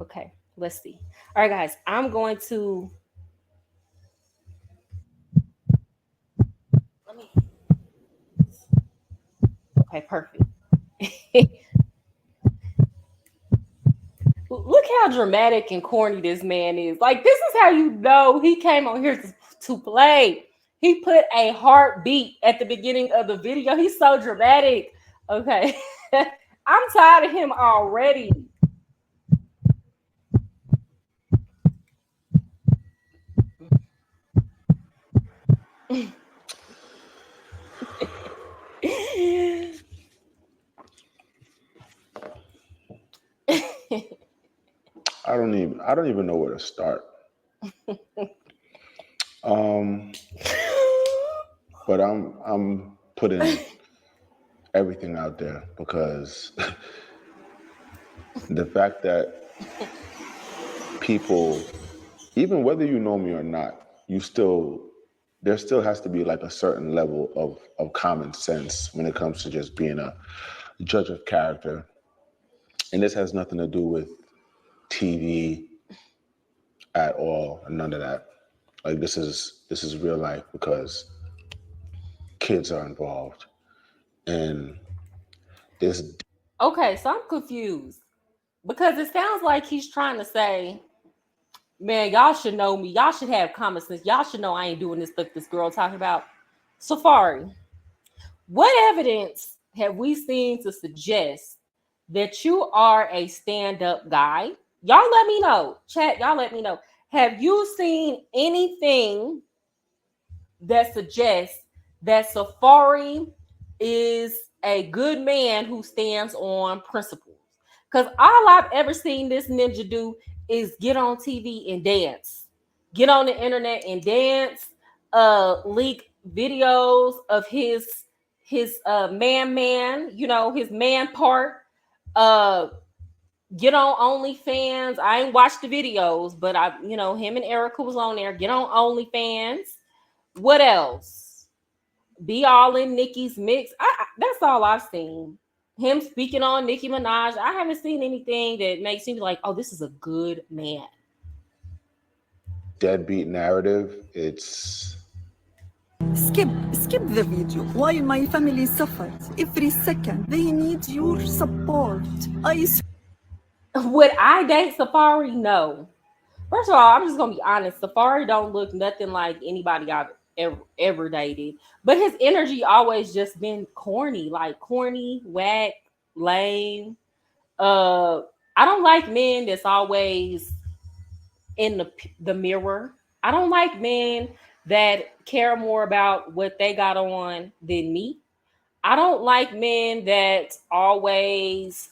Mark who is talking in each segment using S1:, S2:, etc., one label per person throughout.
S1: Okay, let's see. All right, guys, I'm going to let me. Okay, perfect. Look how dramatic and corny this man is. Like, this is how you know he came on here to play. He put a heartbeat at the beginning of the video. He's so dramatic. Okay. I'm tired of him already.
S2: I don't even know where to start. Um, but I'm putting everything out there because the fact that people, even whether you know me or not, there still has to be like a certain level of common sense when it comes to just being a judge of character. And this has nothing to do with TV at all, none of that. Like this is real life because kids are involved. And this
S1: Okay, so I'm confused because it sounds like he's trying to say, man, y'all should know me. Y'all should have common sense. Y'all should know I ain't doing this stuff this girl talking about. Safaree, what evidence have we seen to suggest that you are a stand-up guy? Y'all let me know. Chat, y'all let me know. Have you seen anything that suggests that Safaree is a good man who stands on principles? Because all I've ever seen this ninja do is get on TV and dance, get on the internet and dance, leak videos of his his man part, uh get on OnlyFans. I ain't watched the videos, but him and Erica was on there. Get on OnlyFans. What else? Be all in Nicki's mix. That's all I've seen. Him speaking on Nicki Minaj. I haven't seen anything that makes me like, oh, this is a good man.
S2: deadbeat narrative, it's
S3: Skip the video. While my family suffers every second, they need your support. I
S1: Would I date Safaree? No. First of all, I'm just gonna be honest. Safaree don't look nothing like anybody I've ever dated. But his energy always just been corny, like corny, whack, lame. Uh, I don't like men that's always in the mirror. I don't like men that care more about what they got on than me. I don't like men that always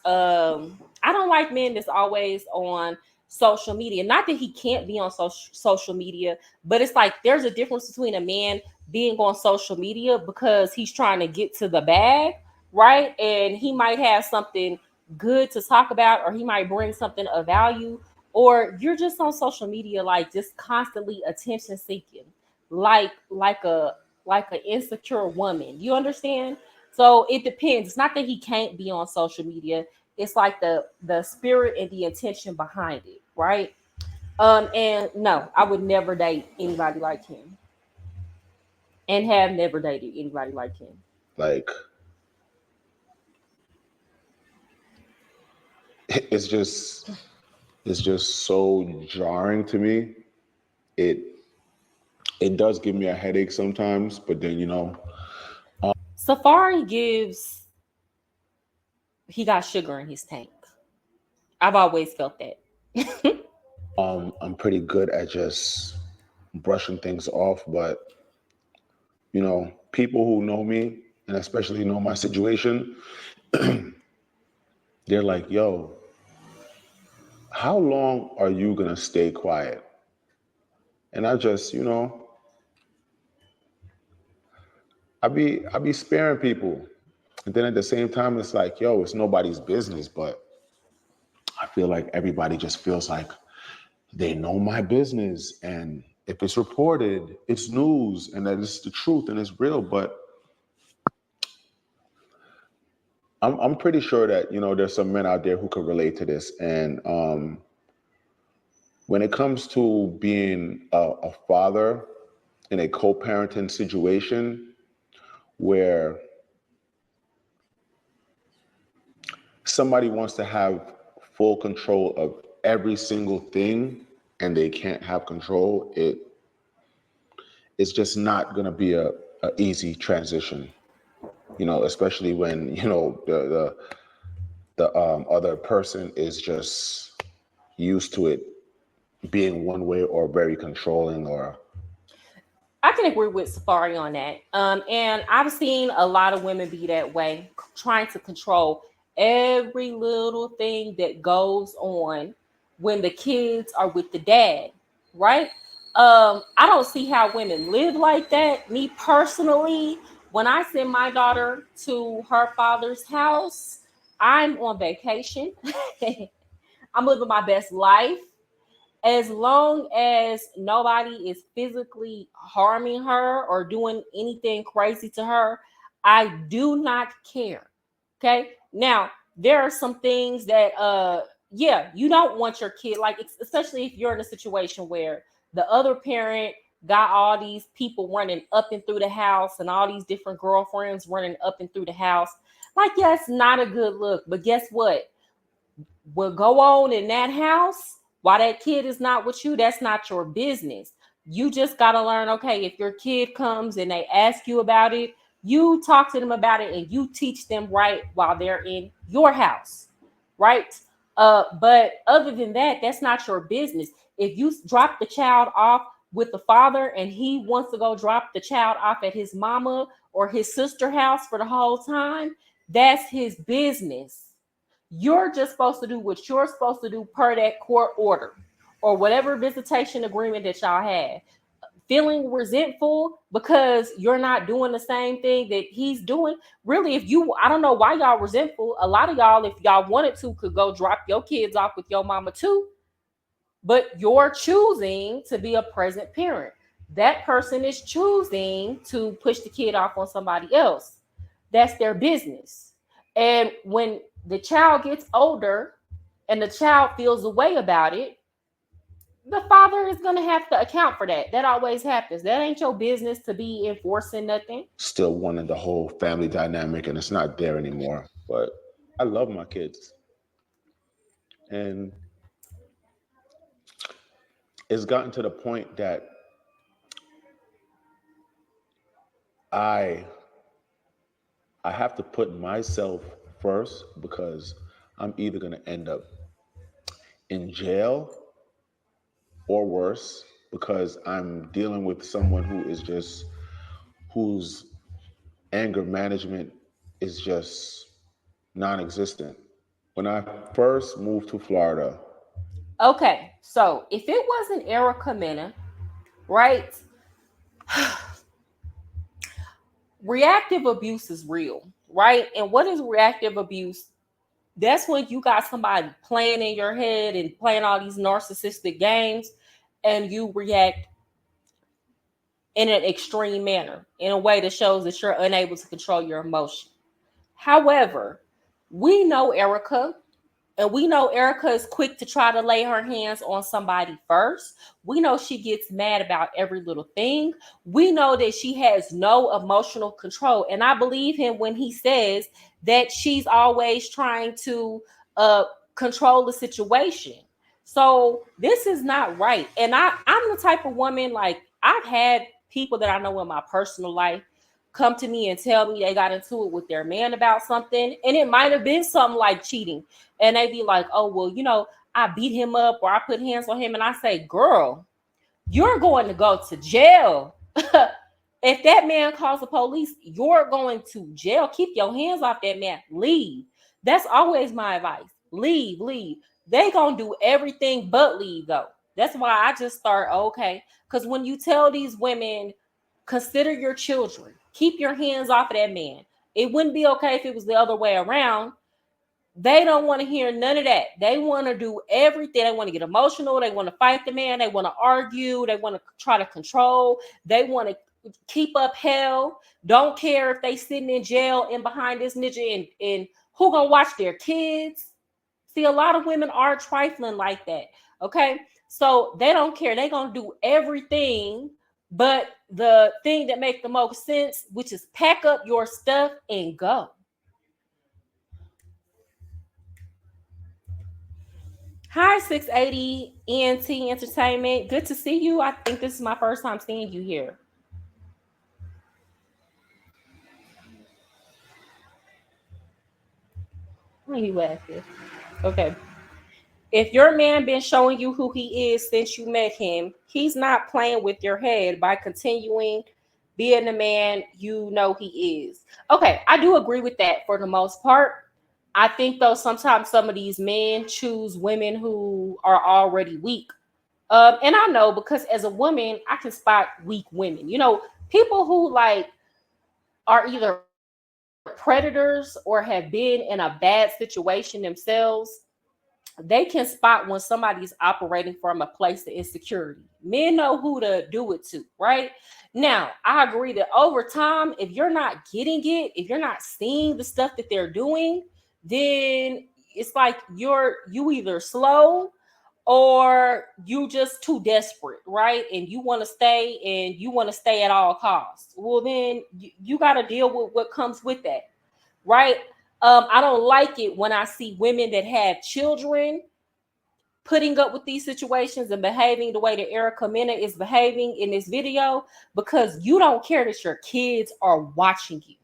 S1: I don't like men that's always on social media. Not that he can't be on social media, but it's like there's a difference between a man being on social media because he's trying to get to the bag, right? And he might have something good to talk about, or he might bring something of value, or you're just on social media like just constantly attention seeking, like an insecure woman. You understand? So it depends. It's not that he can't be on social media. It's like the spirit and the intention behind it, right? And no, I would never date anybody like him, and have never dated anybody like him.
S2: like it's just it's just so jarring to me. It it does give me a headache sometimes, but then
S1: Safari gives he got sugar in his tank. I've always felt that.
S2: I'm pretty good at just brushing things off, but people who know me and especially know my situation, they're like, "Yo, how long are you gonna stay quiet?" And I just, I be sparing people. And then at the same time, it's like, yo, it's nobody's business, but I feel like everybody just feels like they know my business. And if it's reported, it's news and that it's the truth and it's real. But I'm pretty sure that, there's some men out there who could relate to this. And when it comes to being a father in a co-parenting situation where somebody wants to have full control of every single thing and they can't have control, it's just not going to be a easy transition, especially when, the other person is just used to it being one way or very controlling or.
S1: I can agree with Safaree on that. And I've seen a lot of women be that way, trying to control every little thing that goes on when the kids are with the dad, right? I don't see how women live like that. Me personally, when I send my daughter to her father's house, I'm on vacation. I'm living my best life. As long as nobody is physically harming her or doing anything crazy to her, I do not care. Okay. Now, there are some things that yeah, you don't want your kid, like especially if you're in a situation where the other parent got all these people running up and through the house and all these different girlfriends running up and through the house. Like, yeah, it's not a good look, but guess what? What go on in that house while that kid is not with you, that's not your business. You just got to learn, okay, if your kid comes and they ask you about it, you talk to them about it and you teach them right while they're in your house, right? But other than that, that's not your business. If you drop the child off with the father and he wants to go drop the child off at his mama or his sister house for the whole time, that's his business. You're just supposed to do what you're supposed to do per that court order or whatever visitation agreement that y'all had. Feeling resentful because you're not doing the same thing that he's doing. Really, I don't know why y'all resentful. A lot of y'all, if y'all wanted to, could go drop your kids off with your mama too. But you're choosing to be a present parent. That person is choosing to push the kid off on somebody else. That's their business. And when the child gets older and the child feels a way about it, the father is going to have to account for that. That always happens. That ain't your business to be enforcing nothing.
S2: Still wanting the whole family dynamic, and it's not there anymore. But I love my kids. And it's gotten to the point that I have to put myself first because I'm either going to end up in jail or worse because I'm dealing with someone whose anger management is just non-existent. When I first moved to Florida.
S1: Okay, so if it wasn't Erica Mena, right? Reactive abuse is real, right? And what is reactive abuse? That's when you got somebody playing in your head and playing all these narcissistic games, and you react in an extreme manner, in a way that shows that you're unable to control your emotion. However, we know Erica, and we know Erica is quick to try to lay her hands on somebody first. We know she gets mad about every little thing. We know that she has no emotional control. And I believe him when he says that she's always trying to control the situation. So this is not right. And I'm the type of woman, like, I've had people that I know in my personal life come to me and tell me they got into it with their man about something. And it might have been something like cheating. And they be like, oh, well, I beat him up or I put hands on him. And I say, girl, you're going to go to jail. If that man calls the police, you're going to jail. Keep your hands off that man. Leave. That's always my advice. Leave. They going to do everything but leave, though. That's why I just start, okay. Because when you tell these women, consider your children, keep your hands off of that man. It wouldn't be okay if it was the other way around. They don't want to hear none of that. They want to do everything. They want to get emotional. They want to fight the man. They want to argue. They want to try to control. They want to keep up hell. Don't care if they sitting in jail and behind this ninja and who gonna watch their kids. See, a lot of women are trifling like that. Okay. So they don't care. They're gonna do everything but the thing that makes the most sense, which is pack up your stuff and go. Hi, 680 ENT Entertainment. Good to see you. I think this is my first time seeing you here. Why are you laughing? Okay. If your man been showing you who he is since you met him, he's not playing with your head by continuing being the man you know he is. Okay, I do agree with that for the most part. I think though sometimes some of these men choose women who are already weak. And I know because as a woman, I can spot weak women. You know, people who like are either predators or have been in a bad situation themselves, they can spot when somebody's operating from a place of insecurity. Men know who to do it to, right? Now, I agree that over time, if you're not getting it, if you're not seeing the stuff that they're doing, then it's like you either slow or you just too desperate, right? And you want to stay at all costs. Well, then you got to deal with what comes with that, right? I don't like it when I see women that have children putting up with these situations and behaving the way that Erica Mena is behaving in this video because you don't care that your kids are watching you.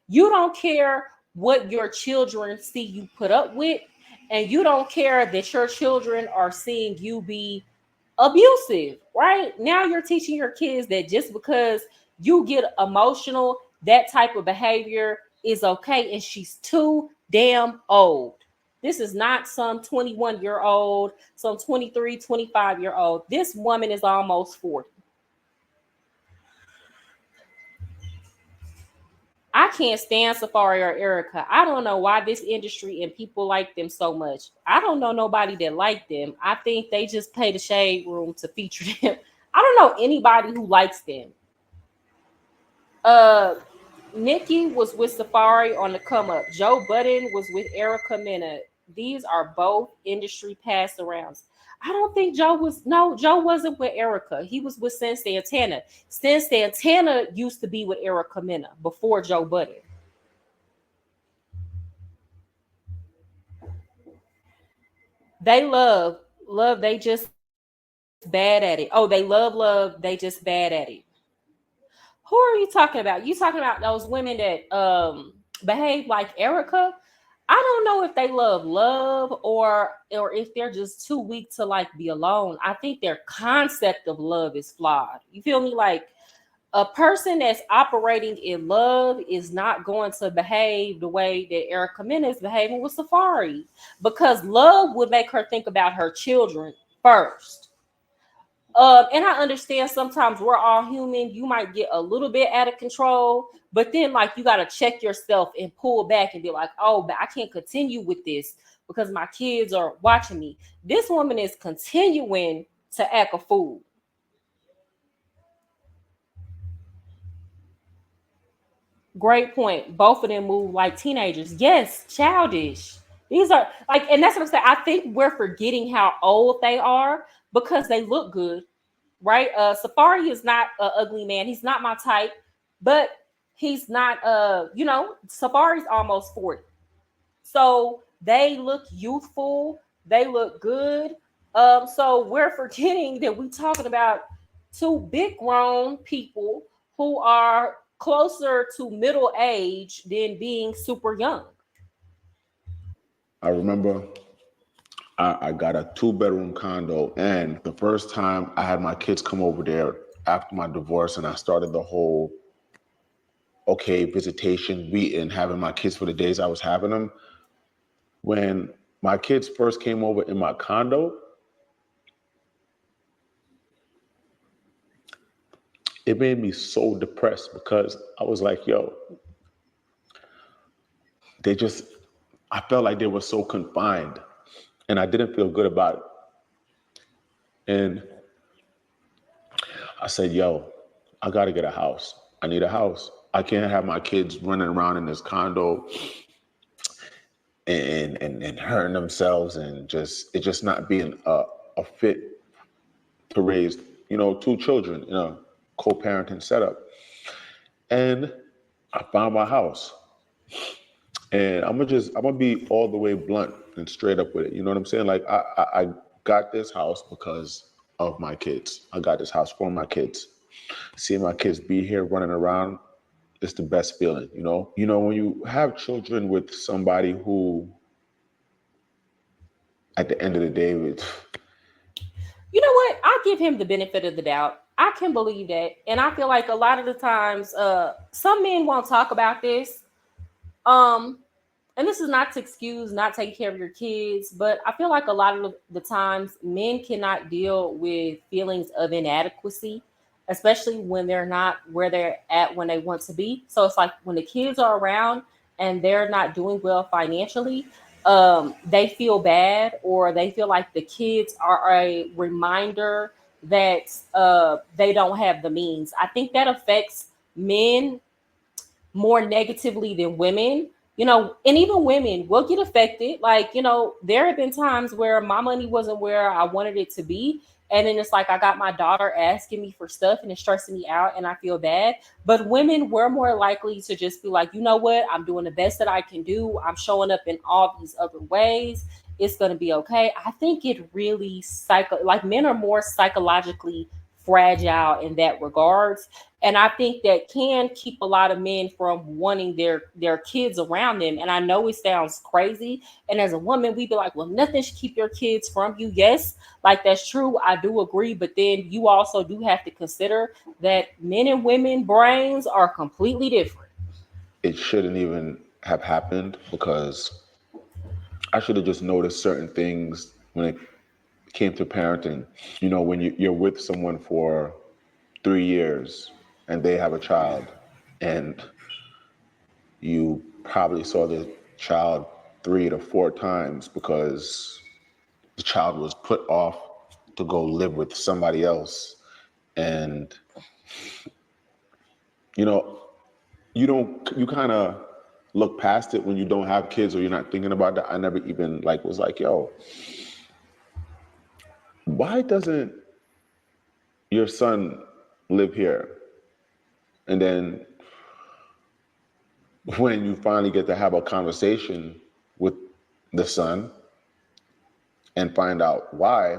S1: You don't care what your children see you put up with, and you don't care that your children are seeing you be abusive, right? Now you're teaching your kids that just because you get emotional, that type of behavior is okay, and she's too damn old. This is not some 21-year-old, some 23, 25-year-old. This woman is almost 40. I can't stand Safaree or Erica. I don't know why this industry and people like them so much. I don't know nobody that like them. I think they just pay the shade room to feature them. I don't know anybody who likes them. Uh Nikki was with Safaree on the come up. Joe Budden was with Erica Mena. These are both industry pass arounds. I don't think Joe wasn't with Erica. He was with Sin Santana. Sin Santana used to be with Erica Mena before Joe Budden. They love, they just bad at it. Oh, they love, they just bad at it. Who are you talking about? You talking about those women that behave like Erica? I don't know if they love or if they're just too weak to like be alone. I think their concept of love is flawed. You feel me? Like a person that's operating in love is not going to behave the way that Erica Mena is behaving with Safaree because love would make her think about her children first. And I understand sometimes we're all human. You might get a little bit out of control, but then like you got to check yourself and pull back and be like, oh, but I can't continue with this because my kids are watching me. This woman is continuing to act a fool. Great point. Both of them move like teenagers. Yes, childish. These are like, and that's what I'm saying. I think we're forgetting how old they are because they look good, right? Safaree is not an ugly man. He's not my type, but he's not Safaree's almost 40. So they look youthful, they look good. So we're forgetting that we're talking about two big grown people who are closer to middle age than being super young.
S2: I remember I got a 2-bedroom condo, and the first time I had my kids come over there after my divorce, and I started the whole visitation week and having my kids for the days I was having them. When my kids first came over in my condo, it made me so depressed because I was like, yo, I felt like they were so confined and I didn't feel good about it. And I said, yo, I got to get a house. I need a house. I can't have my kids running around in this condo and hurting themselves and just not being a fit to raise, 2 children in a co-parenting setup. And I found my house. And I'm gonna be all the way blunt and straight up with it. You know what I'm saying? Like I got this house because of my kids. I got this house for my kids. Seeing my kids be here running around, it's the best feeling, when you have children with somebody who, at the end of the day,
S1: You know what? I'll give him the benefit of the doubt. I can believe that. And I feel like a lot of the times, some men won't talk about this. And this is not to excuse not taking care of your kids, but I feel like a lot of the times men cannot deal with feelings of inadequacy, especially when they're not where they're at when they want to be. So it's like when the kids are around and they're not doing well financially, they feel bad, or they feel like the kids are a reminder that they don't have the means. I think that affects men more negatively than women, and even women will get affected. Like, there have been times where my money wasn't where I wanted it to be. And then it's like I got my daughter asking me for stuff and it's stressing me out and I feel bad. But women were more likely to just be like, you know what? I'm doing the best that I can do. I'm showing up in all these other ways. It's going to be okay. I think it really like men are more psychologically fragile in that regards, and I think that can keep a lot of men from wanting their kids around them. And I know it sounds crazy, and as a woman we'd be like, well, nothing should keep your kids from you. Yes, like that's true, I do agree, but then you also do have to consider that men and women brains are completely different.
S2: it shouldn't even have happened, because I should have just noticed certain things when it came to parenting. When you're with someone for 3 years and they have a child, and you probably saw the child 3 to 4 times because the child was put off to go live with somebody else. And, you kind of look past it when you don't have kids or you're not thinking about that. I never even was like, yo, why doesn't your son live here? And then when you finally get to have a conversation with the son and find out why,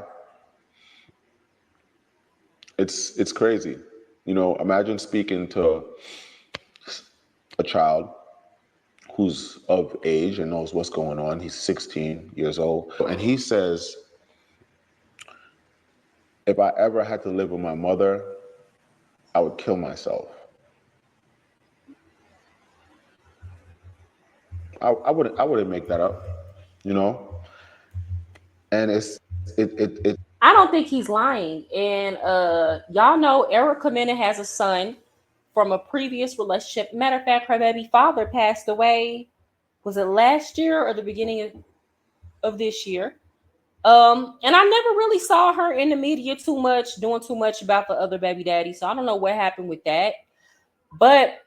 S2: it's crazy. Imagine speaking to a child who's of age and knows what's going on. He's 16 years old. And he says, if I ever had to live with my mother, I would kill myself. I wouldn't make that up, And it
S1: I don't think he's lying. And y'all know Erica Mena has a son from a previous relationship. Matter of fact, her baby father passed away. Was it last year or the beginning of this year? And I never really saw her in the media too much, doing too much about the other baby daddy. So I don't know what happened with that. But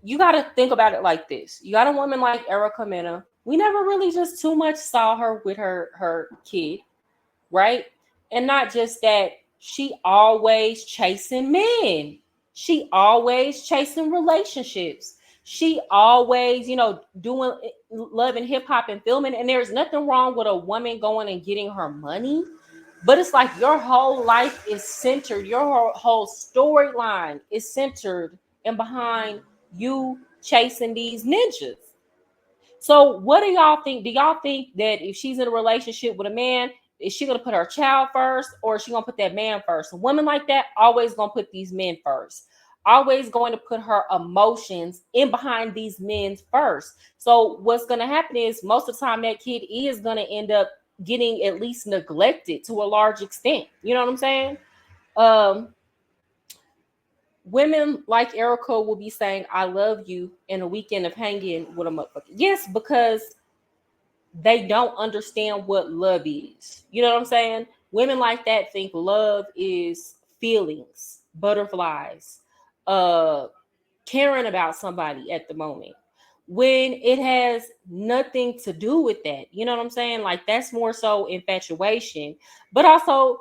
S1: you got to think about it like this. You got a woman like Erica Mena. We never really just too much saw her with her kid, right? And not just that, she always chasing men. She always chasing relationships. She always, doing love and hip hop and filming. And there's nothing wrong with a woman going and getting her money. But it's like your whole life is centered, your whole storyline is centered and behind you chasing these ninjas. So what do y'all think? Do y'all think that if she's in a relationship with a man, is she gonna put her child first, or is she gonna put that man first? A woman like that always gonna put these men first, always going to put her emotions in behind these men first. So what's gonna happen is most of the time that kid is gonna end up getting at least neglected to a large extent. You know what I'm saying? Um, Women like Erica will be saying, I love you in a weekend of hanging with a motherfucker. Yes, because they don't understand what love is. You know what I'm saying? Women like that think love is feelings, butterflies, caring about somebody at the moment, when it has nothing to do with that. You know what I'm saying? Like, that's more so infatuation. But also,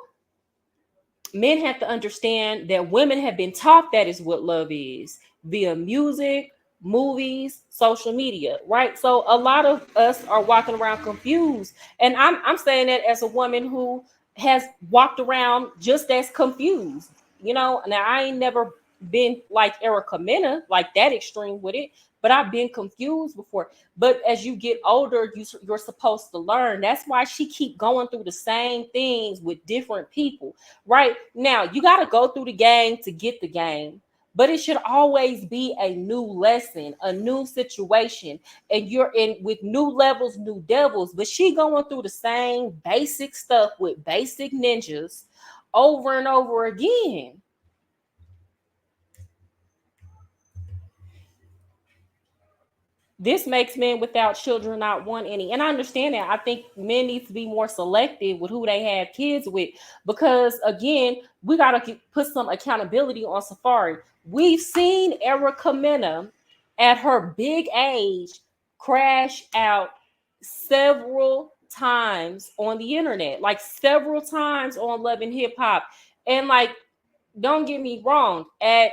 S1: men have to understand that women have been taught that is what love is via music, movies, social media, right? So a lot of us are walking around confused. And I'm saying that as a woman who has walked around just as confused. Now I ain't never been like Erica Mena, like that extreme with it, but I've been confused before. But as you get older, you're supposed to learn. That's why she keep going through the same things with different people. Right now, you got to go through the game to get the game, but it should always be a new lesson, a new situation, and you're in with new levels, new devils. But she going through the same basic stuff with basic ninjas over and over again. This makes men without children not want any. And I understand that. I think men need to be more selective with who they have kids with, because again, we got to put some accountability on Safaree. We've seen Erica Mena at her big age crash out several times on the internet, like several times on Love and Hip Hop. And like, don't get me wrong, at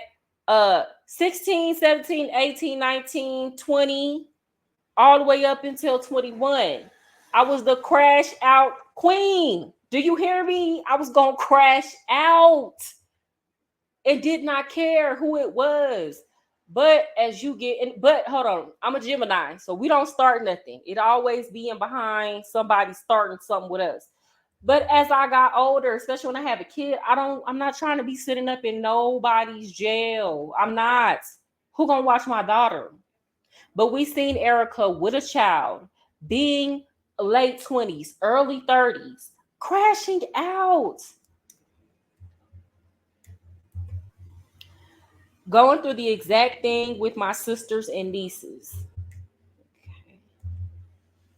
S1: 16, 17, 18, 19, 20, all the way up until 21. I was the crash out queen. Do you hear me? I was going to crash out and did not care who it was. But as you get in, but hold on, I'm a Gemini, so we don't start nothing. It always being behind somebody starting something with us. But as I got older, especially when I have a kid, I'm not trying to be sitting up in nobody's jail. I'm not. Who gonna watch my daughter? But we seen Erica with a child being late 20s, early 30s, crashing out. Going through the exact thing with my sisters and nieces.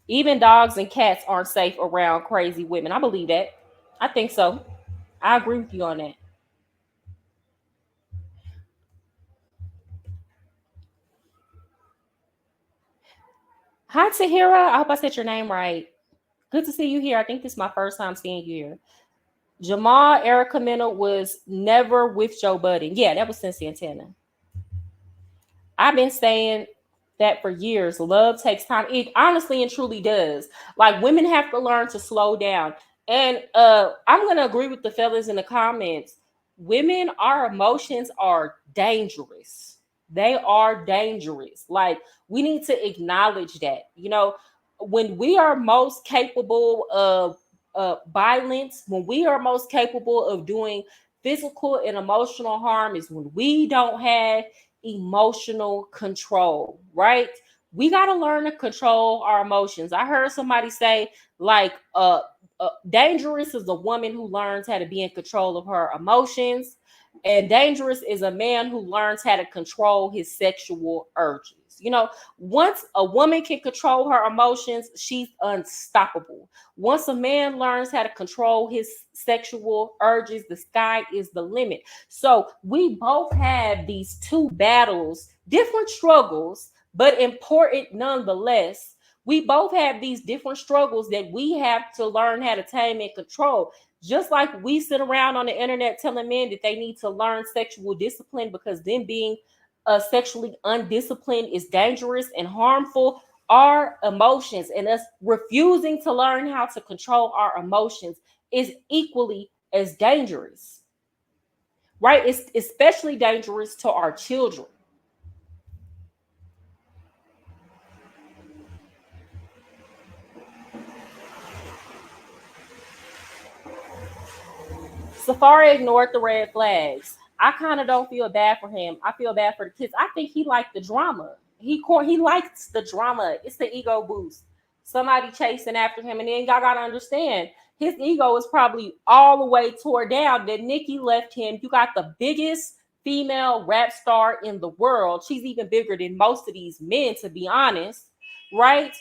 S1: Even dogs and cats aren't safe around crazy women. I believe that. I think so. I agree with you on that. Hi, Tahira. I hope I said your name right. Good to see you here. I think this is my first time seeing you here. Jamal Erica Mena was never with Joe Budden. Yeah, that was since Santana. I've been saying that for years. Love takes time. It honestly and truly does. Like, women have to learn to slow down. And I'm gonna agree with the fellas in the comments. Women, our emotions are dangerous. They are dangerous. Like, we need to acknowledge that. When we are most capable of violence, when we are most capable of doing physical and emotional harm, is when we don't have emotional control, right? We got to learn to control our emotions. I heard somebody say, like, dangerous is a woman who learns how to be in control of her emotions, and dangerous is a man who learns how to control his sexual urges. Once a woman can control her emotions, she's unstoppable. Once a man learns how to control his sexual urges, the sky is the limit. So we both have these two battles, different struggles, but important nonetheless. We both have these different struggles that we have to learn how to tame and control. Just like we sit around on the internet telling men that they need to learn sexual discipline because them being sexually undisciplined is dangerous and harmful. Our emotions and us refusing to learn how to control our emotions is equally as dangerous, right? It's especially dangerous to our children. Safaree ignored the red flags. I kind of don't feel bad for him. I feel bad for the kids. I think he liked the drama. He likes the drama. It's the ego boost. Somebody chasing after him, and then y'all gotta understand his ego is probably all the way tore down that Nicki left him. You got the biggest female rap star in the world. She's even bigger than most of these men, to be honest, right?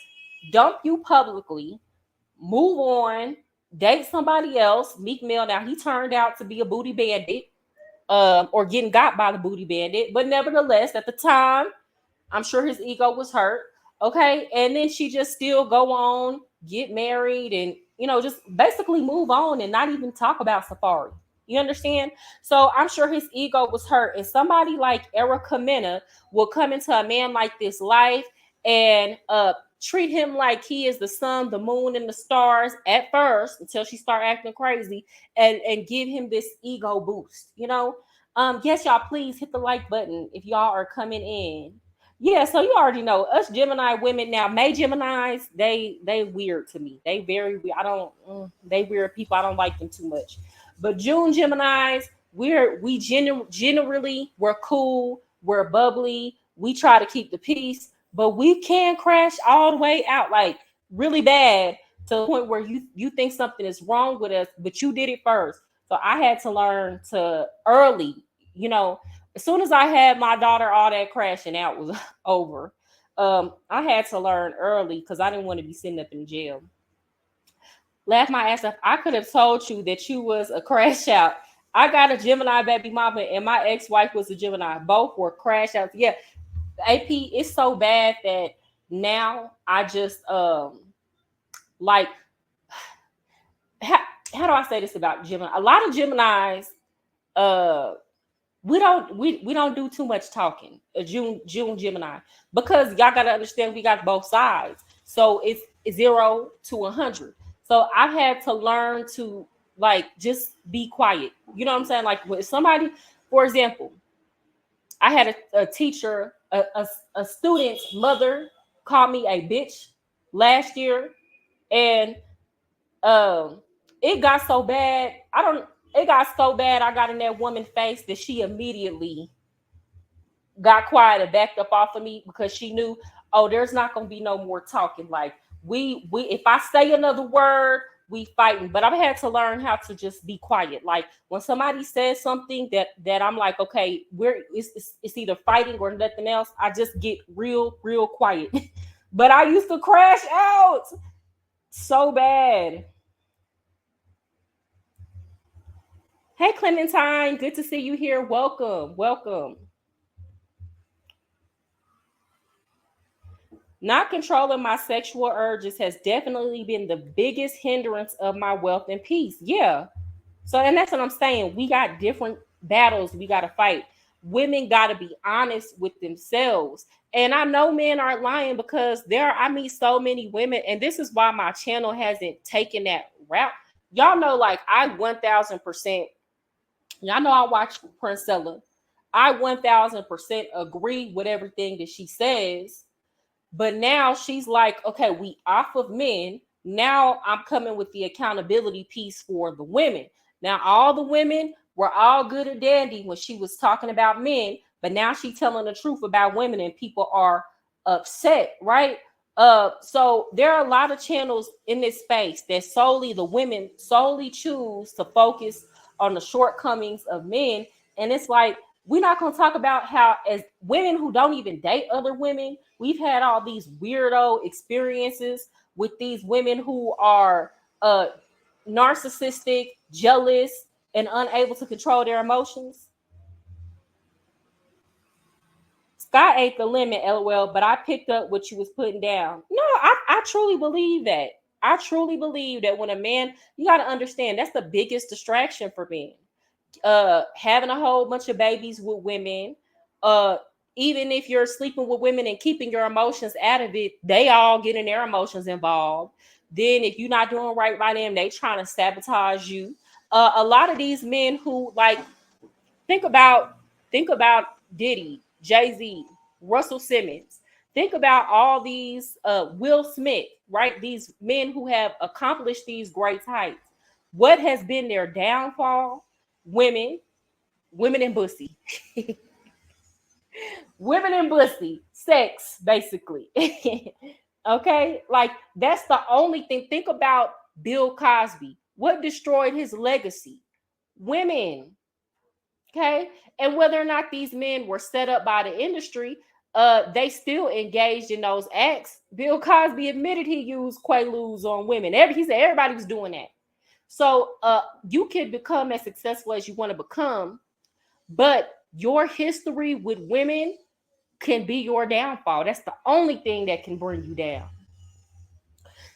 S1: Dump you publicly, move on, date somebody else. Meek Mill, now he turned out to be a booty bandit, or getting got by the booty bandit, but nevertheless, at the time, I'm sure his ego was hurt. Okay, and then she just still go on, get married, and just basically move on and not even talk about Safaree. You understand? So I'm sure his ego was hurt. And somebody like Erica Mena will come into a man like this life and treat him like he is the sun, the moon, and the stars at first until she start acting crazy, and give him this ego boost. Yes, y'all, please hit the like button if y'all are coming in. Yeah, so you already know us Gemini women now. May Geminis, they weird to me. They very weird. I don't. They weird people. I don't like them too much. But June Geminis, generally we're cool, we're bubbly, we try to keep the peace, but we can crash all the way out, like really bad, to the point where you think something is wrong with us, but you did it first. So I had to learn to early, as soon as I had my daughter, all that crashing out was over. I had to learn early because I didn't want to be sitting up in jail. Laugh my ass off. I could have told you that you was a crash out. I got a Gemini baby mama, and my ex-wife was a Gemini. Both were crash outs. Yeah, AP, it's so bad that now I just like how do I say this about Gemini? A lot of Geminis, we don't do too much talking. June Gemini, because y'all gotta understand we got both sides. So it's 0 to 100. So I had to learn to like just be quiet. You know what I'm saying? Like with somebody, for example, I had a teacher, a student's mother called me a bitch last year, and it got so bad. It got so bad. I got in that woman's face that she immediately got quiet and backed up off of me because she knew, oh, there's not going to be no more talking. Like we if I say another word, we fighting. But I've had to learn how to just be quiet. Like when somebody says something that I'm like, okay, it's either fighting or nothing else, I just get real quiet. But I used to crash out so bad. Hey Clementine, good to see you here. Welcome. Not controlling my sexual urges has definitely been the biggest hindrance of my wealth and peace. Yeah. So, and that's what I'm saying. We got different battles we got to fight. Women got to be honest with themselves. And I know men aren't lying because I meet so many women, and this is why my channel hasn't taken that route. Y'all know, like, I 1000%, y'all know I watch Princella. I 1000% agree with everything that she says. But now she's like, okay, we off of men. Now I'm coming with the accountability piece for the women. Now all the women were all good and dandy when she was talking about men, but now she's telling the truth about women, and people are upset, right? So there are a lot of channels in this space that the women solely choose to focus on the shortcomings of men, and it's like, we're not going to talk about how, as women who don't even date other women, we've had all these weirdo experiences with these women who are narcissistic, jealous, and unable to control their emotions. Sky ate the lemon, LOL, but I picked up what you was putting down. No, I truly believe that. I truly believe that when a man, you got to understand, that's the biggest distraction for men. Having a whole bunch of babies with women, even if you're sleeping with women and keeping your emotions out of it, they all getting their emotions involved. Then if you're not doing right by them, they trying to sabotage you. A lot of these men who, like, think about Diddy, Jay-Z, Russell Simmons. Think about all these Will Smith, right? These men who have accomplished these great heights. What has been their downfall? Women and pussy. Women and pussy, sex, basically. Okay, like that's the only thing. Think about Bill Cosby. What destroyed his legacy? Women. Okay, and whether or not these men were set up by the industry, they still engaged in those acts. Bill Cosby admitted he used quaaludes on women. He said everybody was doing that. So you can become as successful as you want to become, but your history with women can be your downfall. That's the only thing that can bring you down.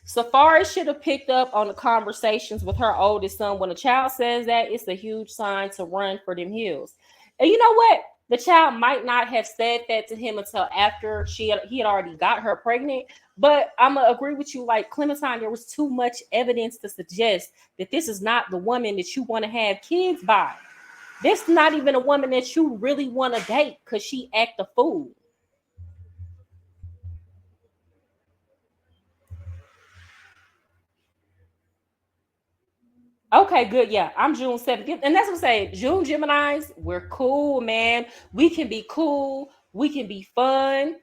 S1: Safaree should have picked up on the conversations with her oldest son. When a child says that, it's a huge sign to run for them hills. And you know what? The child might not have said that to him until after he had already got her pregnant. But I'm gonna agree with you, like Clementine, there was too much evidence to suggest that this is not the woman that you want to have kids by. This is not even a woman that you really want to date because she act a fool. Okay, good. Yeah, I'm June 7th. And that's what I'm saying. June Geminis, we're cool, man. We can be cool. We can be fun.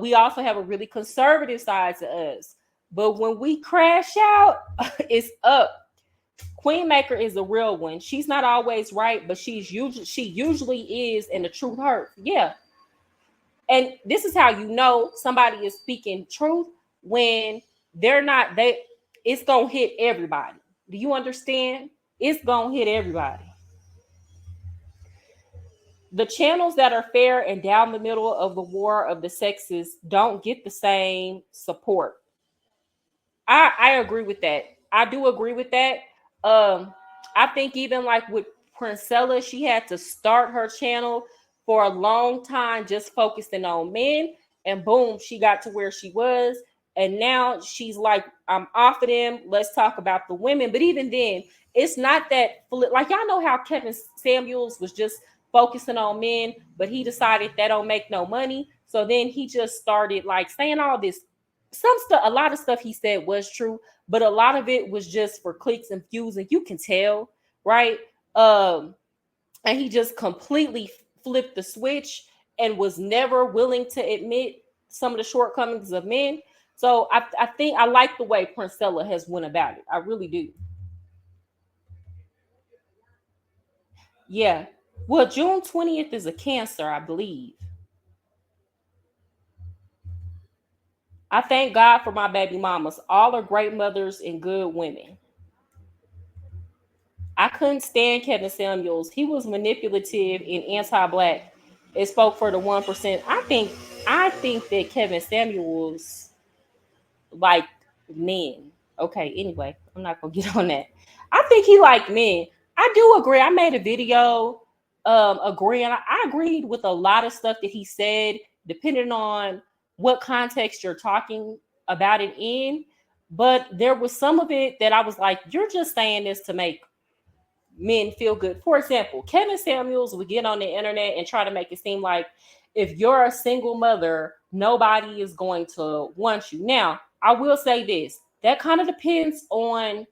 S1: We also have a really conservative side to us. But when we crash out, it's up. Queen Maker is a real one. She's not always right, but she usually is, and the truth hurts. Yeah. And this is how you know somebody is speaking truth when they're not, it's gonna hit everybody. Do you understand? It's gonna hit everybody. The channels that are fair and down the middle of the war of the sexes don't get the same support. I agree with that. I do agree with that. I think even like with Princella, she had to start her channel for a long time just focusing on men, and boom, she got to where she was. And now she's like, I'm off of them. Let's talk about the women. But even then, it's not that like y'all know how Kevin Samuels was just focusing on men, but he decided that don't make no money. So then he just started like saying all this some stuff, a lot of stuff he said was true, but a lot of it was just for clicks and views, and you can tell, right? Um, and he just completely flipped the switch and was never willing to admit some of the shortcomings of men. So I think I like the way Princella has went about it. I really do. Yeah. Well, June 20th is a Cancer, I believe. I thank God for my baby mamas. All are great mothers and good women. I couldn't stand Kevin Samuels. He was manipulative and anti-black. It spoke for the 1%. I think that Kevin Samuels like men. Okay, anyway, I'm not gonna get on that. I think he liked men. I do agree. I made a video agreeing. I agreed with a lot of stuff that he said, depending on what context you're talking about it in. But there was some of it that I was like, you're just saying this to make men feel good. For example, Kevin Samuels would get on the internet and try to make it seem like if you're a single mother, nobody is going to want you. Now, I will say this, that kind of depends on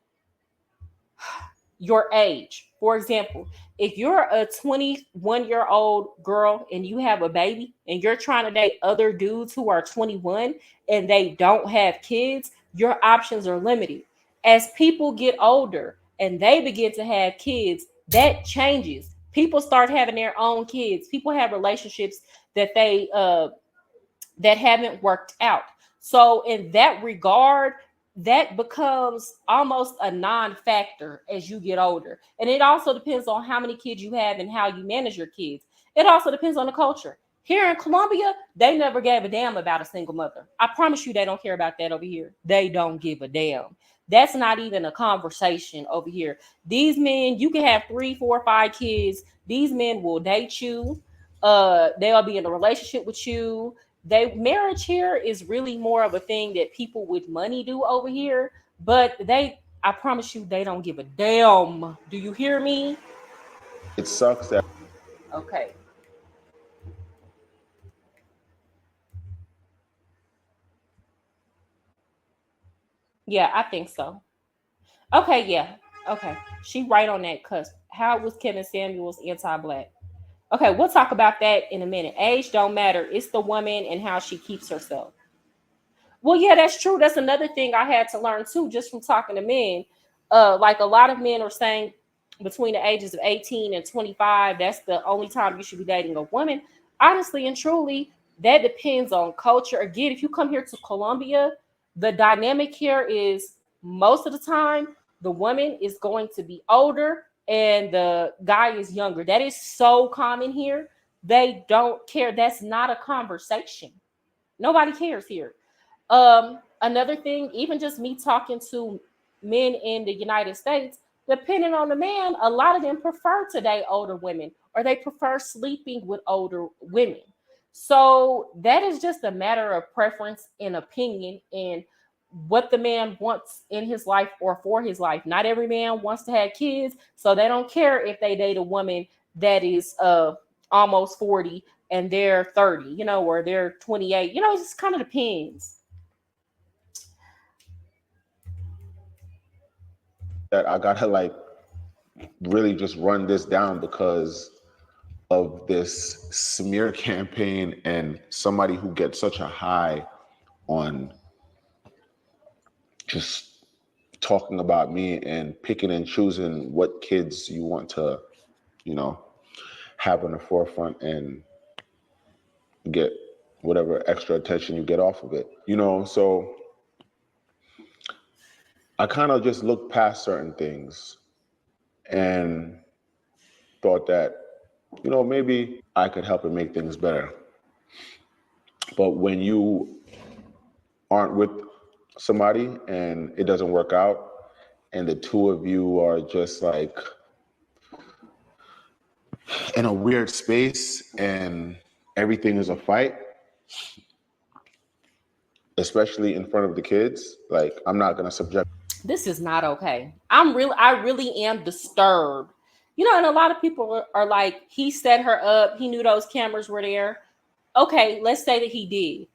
S1: your age. For example, if you're a 21-year-old girl and you have a baby and you're trying to date other dudes who are 21 and they don't have kids, your options are limited. As people get older and they begin to have kids, that changes. People start having their own kids. People have relationships that they that haven't worked out. So in that regard, that becomes almost a non-factor as you get older. And it also depends on how many kids you have and how you manage your kids. It also depends on the culture. Here in Colombia, they never gave a damn about a single mother. I promise you they don't care about that over here. They don't give a damn. That's not even a conversation over here. These men, you can have 3, 4, 5 kids. These men will date you. They'll be in a relationship with you. They marriage here is really more of a thing that people with money do over here, but I promise you they don't give a damn. Do you hear me?
S2: It sucks that
S1: Okay. Yeah, I think so. Okay, yeah. Okay. She right on that cusp. How was Kevin Samuels anti-black? Okay, we'll talk about that in a minute. Age don't matter. It's the woman and how she keeps herself. Well, yeah, that's true. That's another thing I had to learn too, just from talking to men. Like a lot of men are saying between the ages of 18 and 25, that's the only time you should be dating a woman. Honestly and truly, that depends on culture. Again, if you come here to Colombia, the dynamic here is most of the time the woman is going to be older and the guy is younger. That is so common here. They don't care. That's not a conversation. Nobody cares here. another thing, even just me talking to men in the United States, depending on the man, a lot of them prefer to date older women or they prefer sleeping with older women. So that is just a matter of preference and opinion and what the man wants in his life or for his life. Not every man wants to have kids, so they don't care if they date a woman that is almost 40 and they're 30, or they're 28. It just kind of depends.
S2: That I gotta like really just run this down because of this smear campaign and somebody who gets such a high on just talking about me and picking and choosing what kids you want to, have in the forefront and get whatever extra attention you get off of it. So I kind of just looked past certain things and thought that, maybe I could help and make things better. But when you aren't with somebody and it doesn't work out and the two of you are just like in a weird space and everything is a fight, especially in front of the kids, like I'm not going to subject.
S1: This is not okay. I really am disturbed. And a lot of people are like, he set her up. He knew those cameras were there. Okay, let's say that he did.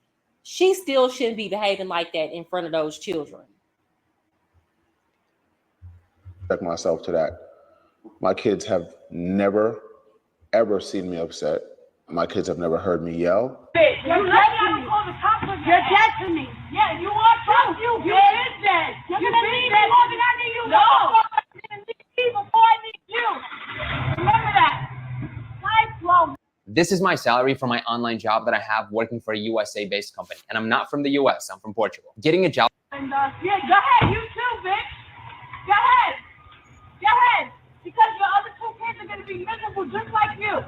S1: She still shouldn't be behaving like that in front of those children.
S2: Myself to that. My kids have never, ever seen me upset. My kids have never heard me yell.
S4: You're dead to me. Yeah, you are too. You did that. You're gonna leave me more than I need you. No. I'm gonna leave before I need you. Remember that. Lifelong.
S5: This is my salary for my online job that I have working for a USA-based company. And I'm not from the US, I'm from Portugal. Getting a job.
S4: And yeah, go ahead, you too, bitch. Go ahead. Go ahead. Because your other two kids are gonna be miserable just like you. No,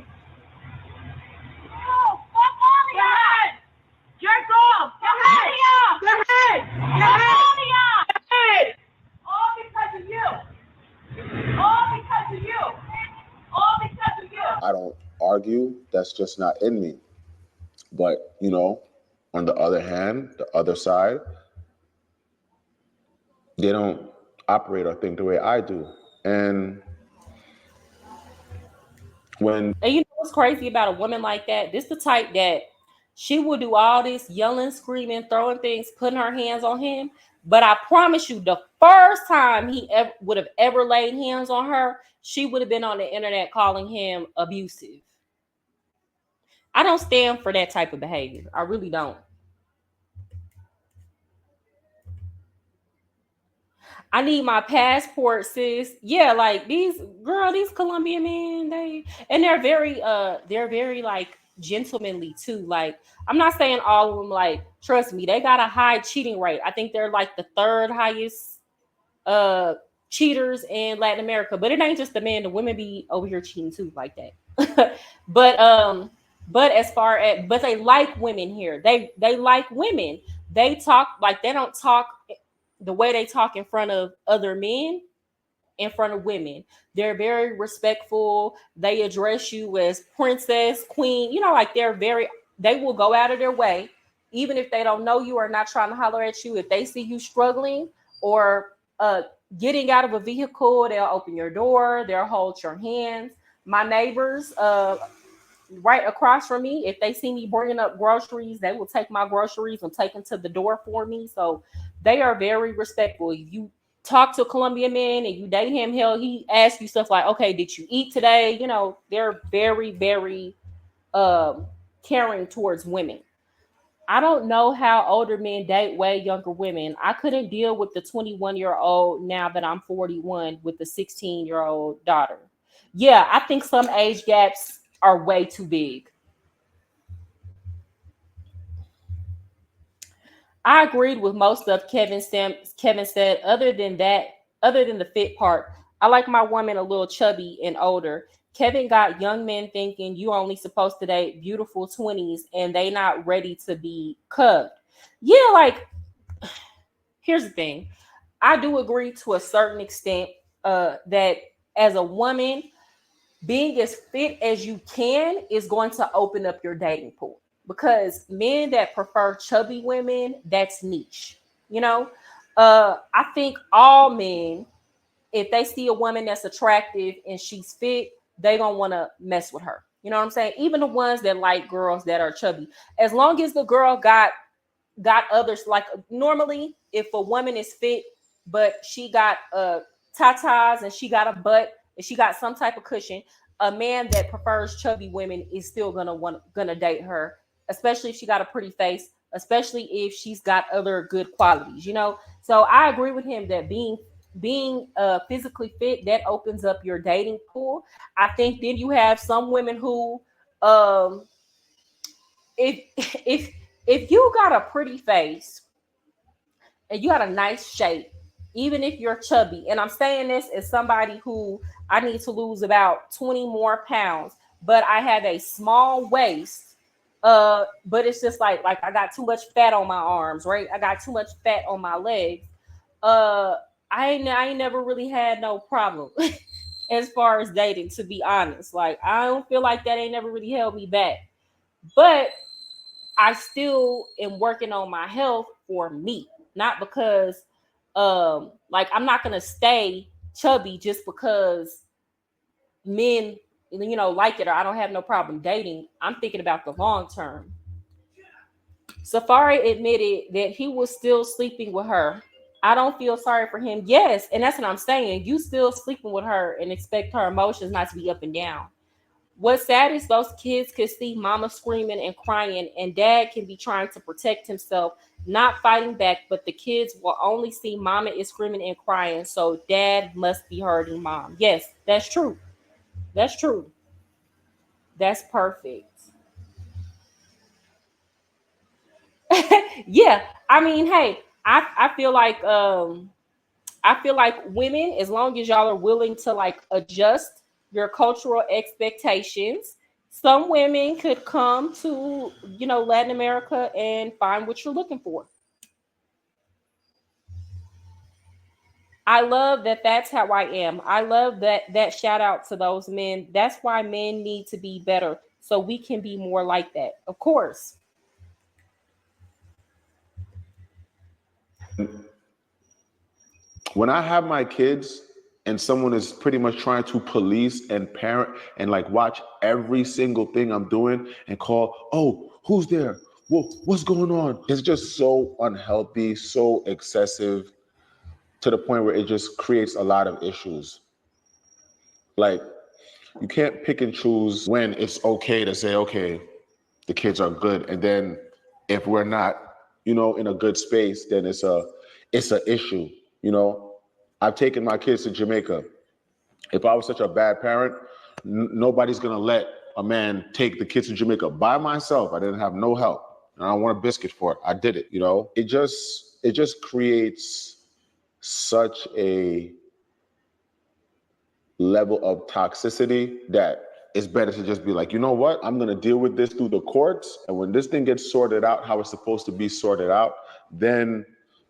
S4: fuck all of y'all. Jerk off. Go ahead. Go ahead. Go ahead. All because of you. All because of you. All because of you.
S2: I don't argue. That's just not in me. But, on the other hand, the other side, they don't operate or think the way I do. And
S1: And what's crazy about a woman like that? This the type that she will do all this yelling, screaming, throwing things, putting her hands on him. But I promise you, the first time he would have ever laid hands on her, she would have been on the internet calling him abusive. I don't stand for that type of behavior. I really don't. I need my passport, sis. Yeah, like these Colombian men, they're very like gentlemanly too. Like, I'm not saying all of them, like, trust me, they got a high cheating rate. I think they're like the third highest cheaters in Latin America. But it ain't just the men, the women be over here cheating too, like that. But they like women here. They like women. They talk like they don't talk the way they talk in front of other men, in front of women. They're very respectful. They address you as princess, queen, like they will go out of their way, even if they don't know you or not trying to holler at you. If they see you struggling or getting out of a vehicle, they'll open your door, they'll hold your hands. My neighbors, right across from me, if they see me bringing up groceries, they will take my groceries and take them to the door for me. So they are very respectful. If you talk to a Colombian man and you date him, he asks you stuff like, okay, did you eat today? They're very, very caring towards women. I don't know how older men date way younger women. I couldn't deal with the 21-year-old now that I'm 41 with the 16-year-old daughter. Yeah, I think some age gaps are way too big. I agreed with most of Kevin said. Other than the fit part, I like my woman a little chubby and older. Kevin got young men thinking you only supposed to date beautiful 20s and they not ready to be cuffed. Yeah, like here's the thing. I do agree to a certain extent that as a woman, being as fit as you can is going to open up your dating pool, because men that prefer chubby women, that's niche. You know, I think all men, if they see a woman that's attractive and she's fit, they gonna want to mess with her. You know what I'm saying? Even the ones that like girls that are chubby, as long as the girl got others, like normally if a woman is fit but she got tatas and she got a butt and she got some type of cushion, a man that prefers chubby women is still gonna date her, especially if she got a pretty face, especially if she's got other good qualities, you know. So I agree with him that being physically fit, that opens up your dating pool. I think then you have some women who um if if if you got a pretty face and you got a nice shape, even if you're chubby, and I'm saying this as somebody who, I need to lose about 20 more pounds, but I have a small waist. But it's just like I got too much fat on my arms, right? I got too much fat on my legs. Uh, I ain't never really had no problem as far as dating, to be honest. Like I don't feel like that ain't never really held me back. But I still am working on my health for me, not because like I'm not gonna stay chubby just because men, you know, like it, or I don't have no problem dating. I'm thinking about the long term. Safaree admitted that he was still sleeping with her. I don't feel sorry for him. Yes, and that's what I'm saying. You still sleeping with her and expect her emotions not to be up and down. What's sad is those kids could see mama screaming and crying, and dad can be trying to protect himself, not fighting back, but the kids will only see mama is screaming and crying, so dad must be hurting mom. Yes, that's true. That's true. That's perfect. Yeah, I mean, hey, I feel like women, as long as y'all are willing to like adjust your cultural expectations, some women could come to, you know, Latin America and find what you're looking for. I love that that's how I am. I love that shout out to those men. That's why men need to be better so we can be more like that. Of course.
S2: When I have my kids and someone is pretty much trying to police and parent and like watch every single thing I'm doing and call, oh, who's there? Well, what's going on? It's just so unhealthy, so excessive, to the point where it just creates a lot of issues. Like, you can't pick and choose when it's okay to say, okay, the kids are good, and then if we're not, you know, in a good space, then it's a issue. You know, I've taken my kids to Jamaica. If I was such a bad parent, nobody's gonna let a man take the kids to Jamaica by myself. I didn't have no help, and I don't want a biscuit for it. I did it. You know, it just creates such a level of toxicity that it's better to just be like, you know what? I'm going to deal with this through the courts. And when this thing gets sorted out, how it's supposed to be sorted out, then,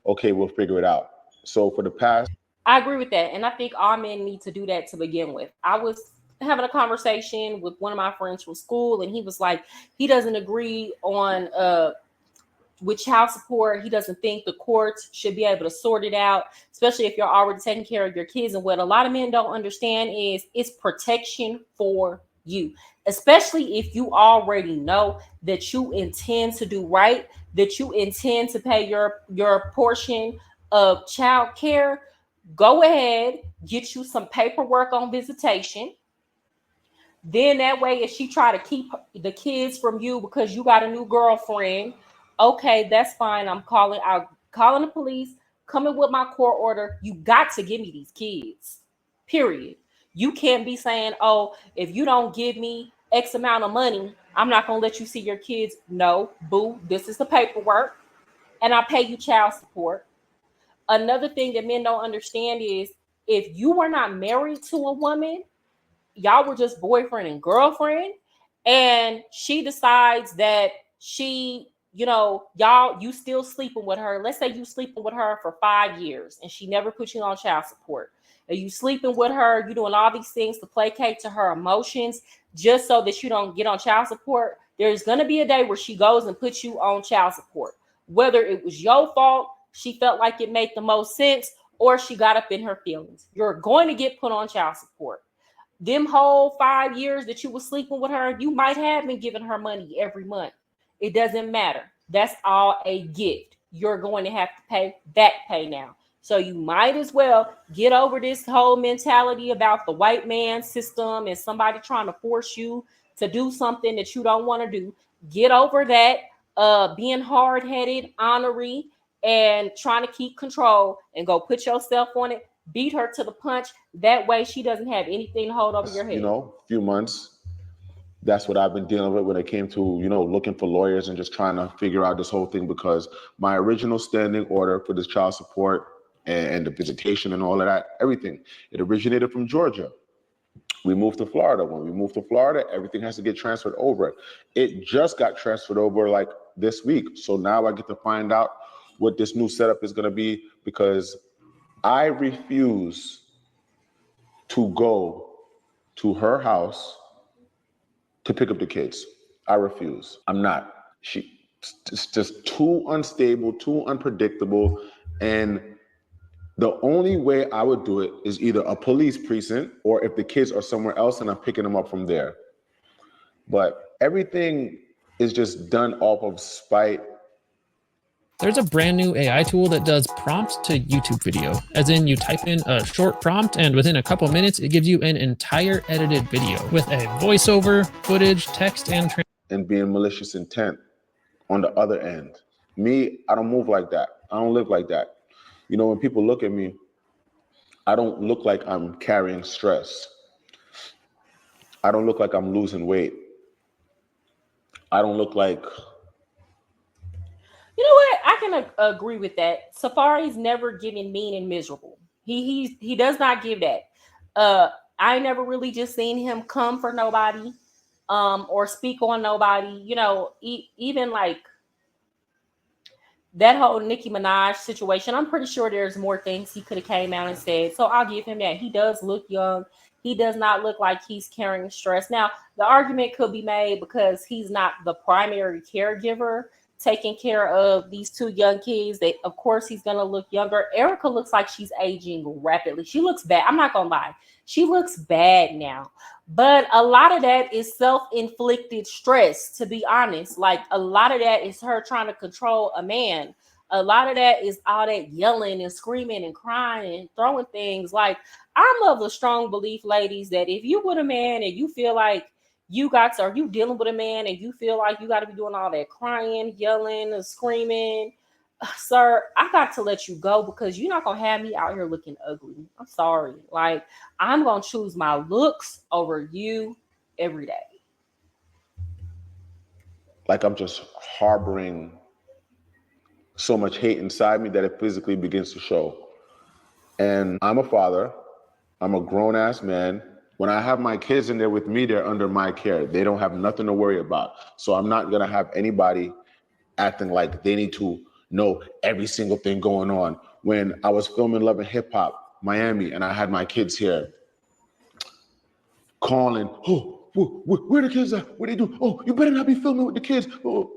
S2: okay, we'll figure it out. So for the past.
S1: I agree with that. And I think all men need to do that to begin with. I was having a conversation with one of my friends from school, and he was like, he doesn't agree on with child support. He doesn't think the courts should be able to sort it out, especially if you're already taking care of your kids. And what a lot of men don't understand is it's protection for you, especially if you already know that you intend to do right, that you intend to pay your portion of child care. Go ahead, get you some paperwork on visitation. Then that way, if she try to keep the kids from you because you got a new girlfriend, okay, that's fine. I'm calling the police, coming with my court order. You got to give me these kids. Period. You can't be saying, oh, if you don't give me X amount of money, I'm not gonna let you see your kids. No, boo, this is the paperwork, and I pay you child support. Another thing that men don't understand is if you were not married to a woman, y'all were just boyfriend and girlfriend, and she decides that she you still sleeping with her. Let's say you sleeping with her for 5 years and she never put you on child support. And you sleeping with her, you doing all these things to placate to her emotions just so that you don't get on child support. There's going to be a day where she goes and puts you on child support. Whether it was your fault, she felt like it made the most sense, or she got up in her feelings. You're going to get put on child support. Them whole 5 years that you were sleeping with her, you might have been giving her money every month. It doesn't matter. That's all a gift. You're going to have to pay back pay now. So you might as well get over this whole mentality about the white man system and somebody trying to force you to do something that you don't want to do. Get over that, being hard-headed, honorary, and trying to keep control, and go put yourself on it. Beat her to the punch. That way she doesn't have anything to hold over your head.
S2: Few months. That's what I've been dealing with when it came to, looking for lawyers and just trying to figure out this whole thing, because my original standing order for this child support and the visitation and all of that, everything, it originated from Georgia. We moved to Florida. When we moved to Florida, everything has to get transferred over. It just got transferred over like this week. So now I get to find out what this new setup is going to be, because I refuse to go to her house to pick up the kids. I refuse. I'm not. It's just too unstable, too unpredictable. And the only way I would do it is either a police precinct, or if the kids are somewhere else and I'm picking them up from there. But everything is just done off of spite.
S6: There's a brand new AI tool that does prompt to YouTube video. As in, you type in a short prompt and within a couple minutes, it gives you an entire edited video with a voiceover, footage, text, and
S2: being malicious intent on the other end. Me, I don't move like that. I don't live like that. When people look at me, I don't look like I'm carrying stress. I don't look like I'm losing weight. I don't look like...
S1: You know what? I can agree with that. Safaree's never given mean and miserable. He does not give that. I never really just seen him come for nobody, or speak on nobody. Even like that whole Nicki Minaj situation. I'm pretty sure there's more things he could have came out and said. So I'll give him that. He does look young. He does not look like he's carrying stress. Now, the argument could be made because he's not the primary caregiver taking care of these two young kids. That, of course, he's going to look younger. Erica looks like she's aging rapidly. She looks bad. I'm not going to lie. She looks bad now. But a lot of that is self-inflicted stress, to be honest. Like, a lot of that is her trying to control a man. A lot of that is all that yelling and screaming and crying and throwing things. Like, I'm of the strong belief, ladies, that if you with a man and you feel like you dealing with a man and you feel like you got to be doing all that crying, yelling, and screaming, sir, I got to let you go, because you're not going to have me out here looking ugly. I'm sorry. Like, I'm going to choose my looks over you every day.
S2: Like, I'm just harboring so much hate inside me that it physically begins to show. And I'm a father. I'm a grown-ass man. When I have my kids in there with me, they're under my care. They don't have nothing to worry about. So I'm not going to have anybody acting like they need to know every single thing going on. When I was filming Love and Hip Hop Miami and I had my kids here calling, where the kids at? What they do? Oh, you better not be filming with the kids. Oh.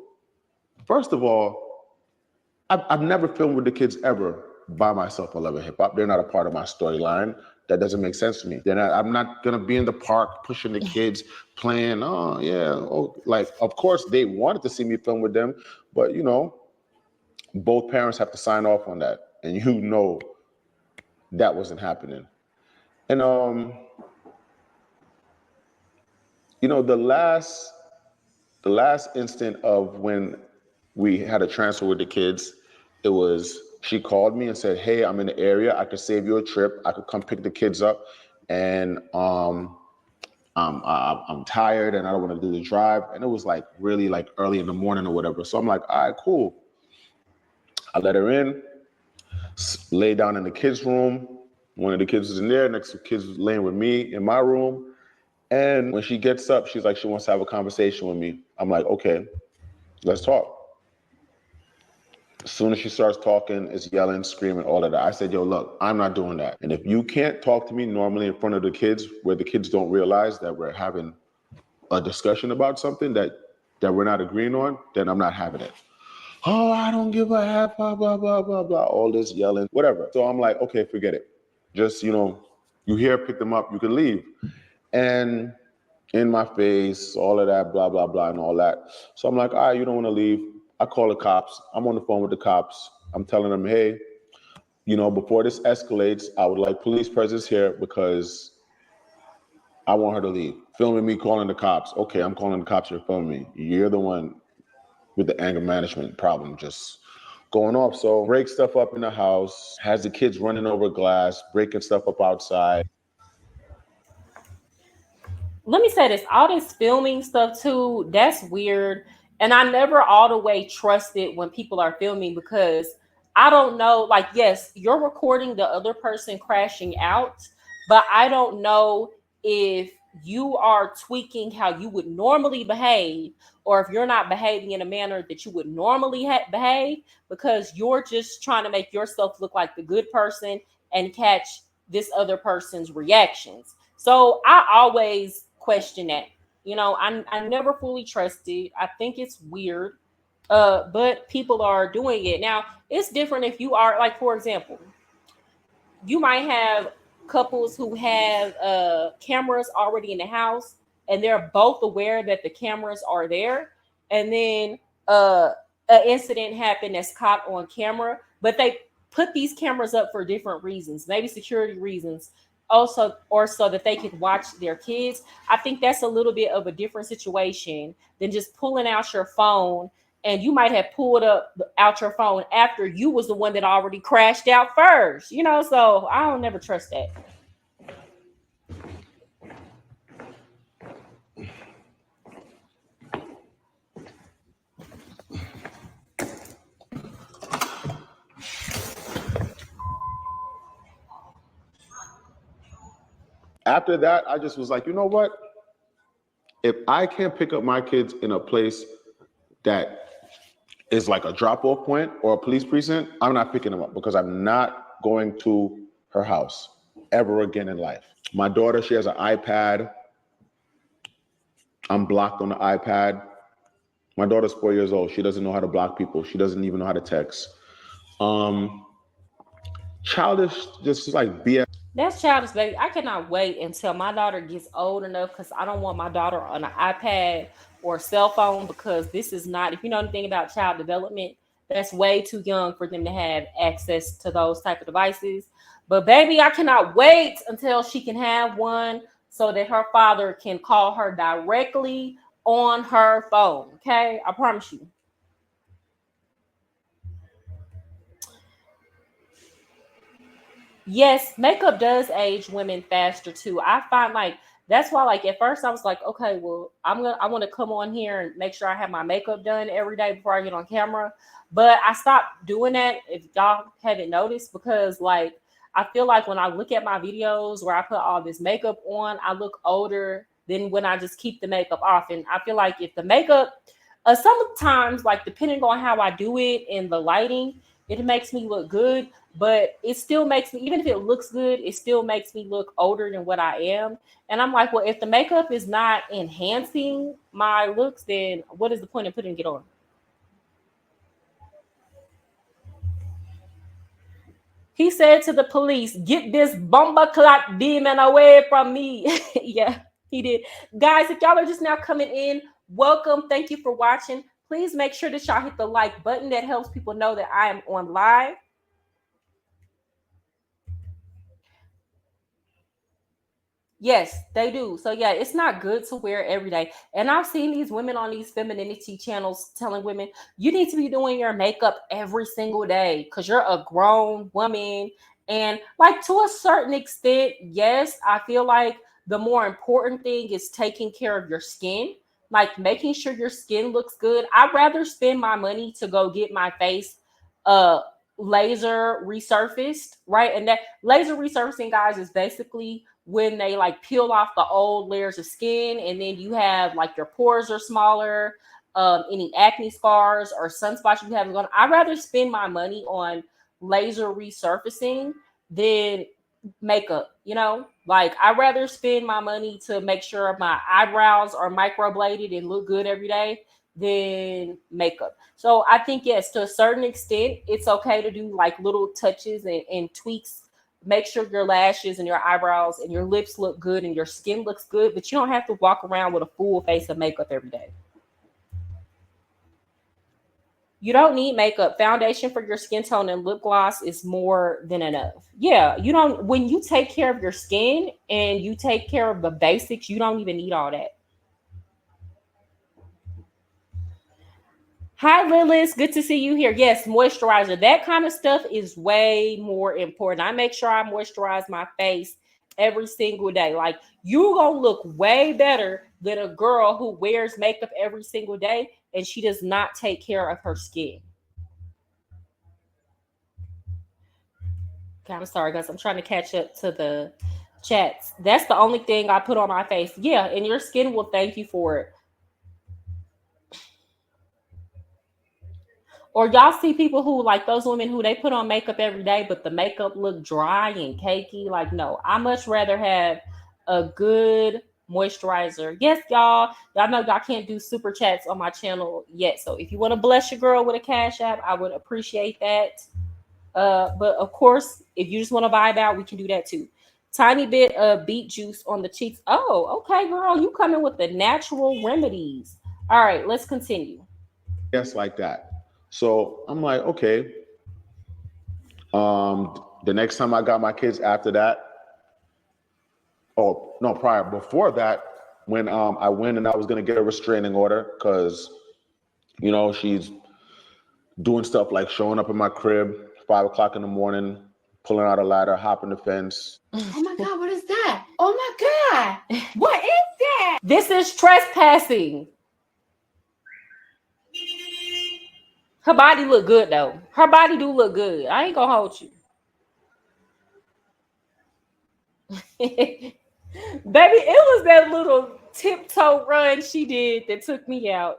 S2: First of all, I've never filmed with the kids ever by myself on Love and Hip Hop. They're not a part of my storyline. That doesn't make sense to me. I'm not gonna be in the park pushing the kids, playing, like, of course they wanted to see me film with them, but both parents have to sign off on that. And that wasn't happening. And the last instant of when we had a transfer with the kids, she called me and said, hey, I'm in the area. I could save you a trip. I could come pick the kids up. And I'm tired and I don't want to do the drive. And it was like really like early in the morning or whatever. So I'm like, all right, cool. I let her in, lay down in the kids' room. One of the kids was in there. Next to the kids was laying with me in my room. And when she gets up, she's like, she wants to have a conversation with me. I'm like, okay, let's talk. As soon as she starts talking, is yelling, screaming, all of that. I said, yo, look, I'm not doing that. And if you can't talk to me normally in front of the kids, where the kids don't realize that we're having a discussion about something that we're not agreeing on, then I'm not having it. Oh, I don't give a F, blah, blah, blah, blah, blah, all this yelling, whatever. So I'm like, okay, forget it. Just, you here, pick them up, you can leave. And in my face, all of that, blah, blah, blah, and all that. So I'm like, all right, you don't want to leave. I call the cops. I'm on the phone with the cops. I'm telling them, hey, before this escalates, I would like police presence here because I want her to leave. Filming me calling the cops. Okay, I'm calling the cops. You're filming me. You're the one with the anger management problem just going off. So break stuff up in the house, has the kids running over glass, breaking stuff up outside.
S1: Let me say this, all this filming stuff too, that's weird. And I never all the way trusted when people are filming because I don't know, like, yes, you're recording the other person crashing out, but I don't know if you are tweaking how you would normally behave or if you're not behaving in a manner that you would normally behave because you're just trying to make yourself look like the good person and catch this other person's reactions. So I always question that. I never fully trusted. I think it's weird. But people are doing it. Now, it's different if you are, like, for example, you might have couples who have cameras already in the house and they're both aware that the cameras are there. And then an incident happened that's caught on camera, but they put these cameras up for different reasons, maybe security reasons also, or so that they can watch their kids. I think that's a little bit of a different situation than just pulling out your phone, and you might have pulled out your phone after you was the one that already crashed out first, so I don't never trust that.
S2: After that, I just was like, you know what? If I can't pick up my kids in a place that is like a drop-off point or a police precinct, I'm not picking them up because I'm not going to her house ever again in life. My daughter, she has an iPad. I'm blocked on the iPad. My daughter's 4 years old. She doesn't know how to block people. She doesn't even know how to text. Childish, just like BS.
S1: That's childish, baby. I cannot wait until my daughter gets old enough because I don't want my daughter on an iPad or cell phone because this is not, if you know anything about child development, that's way too young for them to have access to those type of devices. But baby, I cannot wait until she can have one so that her father can call her directly on her phone. Okay, I promise you. Yes, makeup does age women faster too. I find like that's why, like, at first I was like, okay, well, I want to come on here and make sure I have my makeup done every day before I get on camera. But I stopped doing that, if y'all haven't noticed, because like I feel like when I look at my videos where I put all this makeup on, I look older than when I just keep the makeup off. And I feel like if the makeup sometimes, like, depending on how I do it and the lighting, it makes me look good, but it still makes me, even if it looks good, it still makes me look older than what I am. And I'm like, well, if the makeup is not enhancing my looks, then what is the point of putting it on? He said to the police, get this bomba clock demon away from me. Yeah, he did. Guys, if y'all are just now coming in, welcome. Thank you for watching. Please make sure that y'all hit the like button. That helps people know that I am on live. Yes, they do. So yeah, it's not good to wear every day. And I've seen these women on these femininity channels telling women, you need to be doing your makeup every single day because you're a grown woman. And like, to a certain extent, yes, I feel like the more important thing is taking care of your skin, like making sure your skin looks good. I'd rather spend my money to go get my face laser resurfaced, right? And that laser resurfacing, guys, is basically when they like peel off the old layers of skin, and then you have like your pores are smaller, any acne scars or sunspots you haven't gone. I'd rather spend my money on laser resurfacing than makeup, you know? Like, I'd rather spend my money to make sure my eyebrows are microbladed and look good every day than makeup. So I think, yes, to a certain extent, it's okay to do like little touches and tweaks. Make sure your lashes and your eyebrows and your lips look good and your skin looks good, but you don't have to walk around with a full face of makeup every day. You don't need makeup. Foundation for your skin tone and lip gloss is more than enough. Yeah, you don't, when you take care of your skin and you take care of the basics, you don't even need all that. Hi, Lilith. Good to see you here. Yes, moisturizer. That kind of stuff is way more important. I make sure I moisturize my face every single day. Like, you gonna look way better than a girl who wears makeup every single day and she does not take care of her skin. Okay, I'm sorry, guys. I'm trying to catch up to the chats. That's the only thing I put on my face. Yeah, and your skin will thank you for it. Or y'all see people who, like those women who they put on makeup every day, but the makeup look dry and cakey. Like, no, I much rather have a good moisturizer. Yes, y'all know y'all can't do super chats on my channel yet. So if you want to bless your girl with a cash app, I would appreciate that. But of course, if you just want to vibe out, we can do that too. Tiny bit of beet juice on the cheeks. Oh, okay, girl, you coming with the natural remedies. All right, let's continue.
S2: Yes, like that. So I'm like, okay. The next time I got my kids after that, oh no, before that, when I went and I was gonna get a restraining order because, you know, she's doing stuff like showing up in my crib 5 o'clock in the morning, pulling out a ladder, hopping the fence.
S4: Oh my God, what is that? Oh my God, what is that?
S1: This is trespassing. Her body look good though. Her body do look good. I ain't gonna hold you. Baby, it was that little tiptoe run she did that took me out.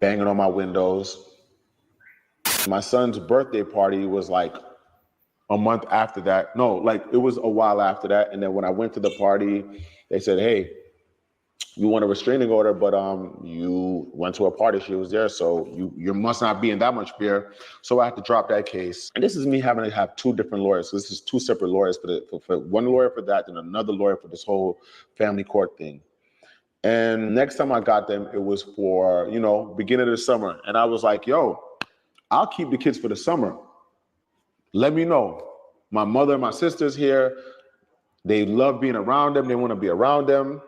S2: Banging on my windows. My son's birthday party was like a month after that. No, like it was a while after that. And then when I went to the party, they said, hey, you want a restraining order, but you went to a party, she was there, so you must not be in that much fear. So I had to drop that case. And this is me having to have two different lawyers. So this is two separate lawyers for one lawyer for that and another lawyer for this whole family court thing. And next time I got them, it was for, you know, beginning of the summer. And I was like, yo, I'll keep the kids for the summer. Let me know. My mother and my sister's here. They love being around them. They want to be around them.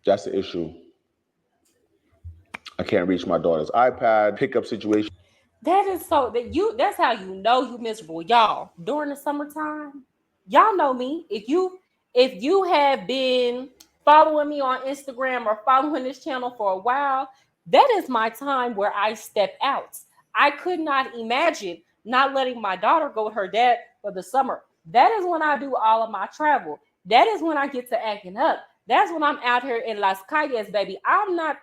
S2: That's the issue. I can't reach my daughter's iPad, pickup situation.
S1: That is so that's how you know you miserable, y'all. During the summertime, y'all know me. If you have been following me on Instagram or following this channel for a while, that is my time where I step out. I could not imagine not letting my daughter go with her dad for the summer. That is when I do all of my travel. That is when I get to acting up. That's when I'm out here in Las Calles, baby. I'm not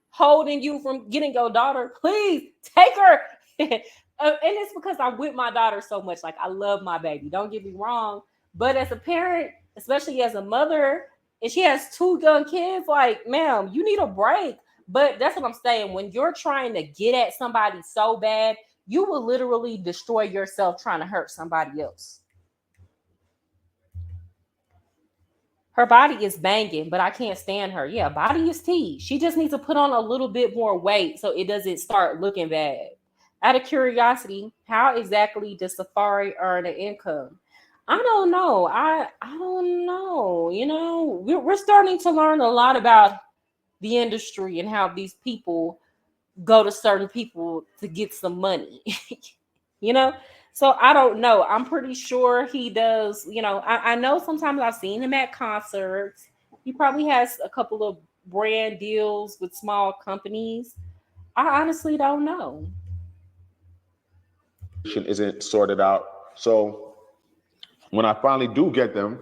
S1: holding you from getting your daughter. Please take her. And it's because I'm with my daughter so much. Like, I love my baby. Don't get me wrong. But as a parent, especially as a mother, and she has two young kids, like, ma'am, you need a break. But that's what I'm saying. When you're trying to get at somebody so bad, you will literally destroy yourself trying to hurt somebody else. Her body is banging, but I can't stand her. Yeah, body is tea. She just needs to put on a little bit more weight so it doesn't start looking bad. Out of curiosity, how exactly does Safaree earn an income? I don't know. I don't know. You know, we're starting to learn a lot about the industry and how these people go to certain people to get some money. You know? So I don't know. I'm pretty sure he does. You know, I know sometimes I've seen him at concerts. He probably has a couple of brand deals with small companies. I honestly don't know.
S2: Isn't sorted out. So When I finally do get them,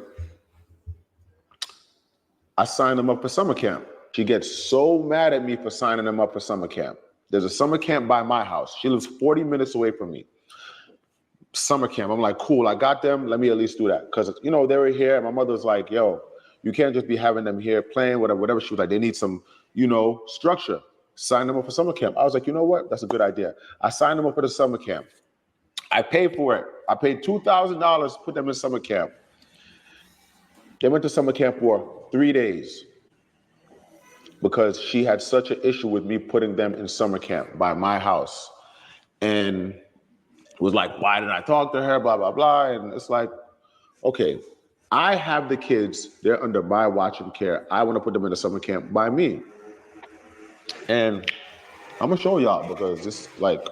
S2: I sign them up for summer camp. She gets so mad at me for signing them up for summer camp. There's a summer camp by my house. She lives 40 minutes away from me. Summer camp. I'm like, cool, I got them. Let me at least do that. Because, you know, they were here. And my mother's like, yo, you can't just be having them here playing, whatever. She was like, they need some, you know, structure. Sign them up for summer camp. I was like, you know what? That's a good idea. I signed them up for the summer camp. I paid for it. I paid $2,000 to put them in summer camp. They went to summer camp for 3 days because she had such an issue with me putting them in summer camp by my house. And was like, why did I talk to her, blah, blah, blah. And it's like, okay, I have the kids, they're under my watch and care. I want to put them in a summer camp by me. And I'm gonna show y'all because this like.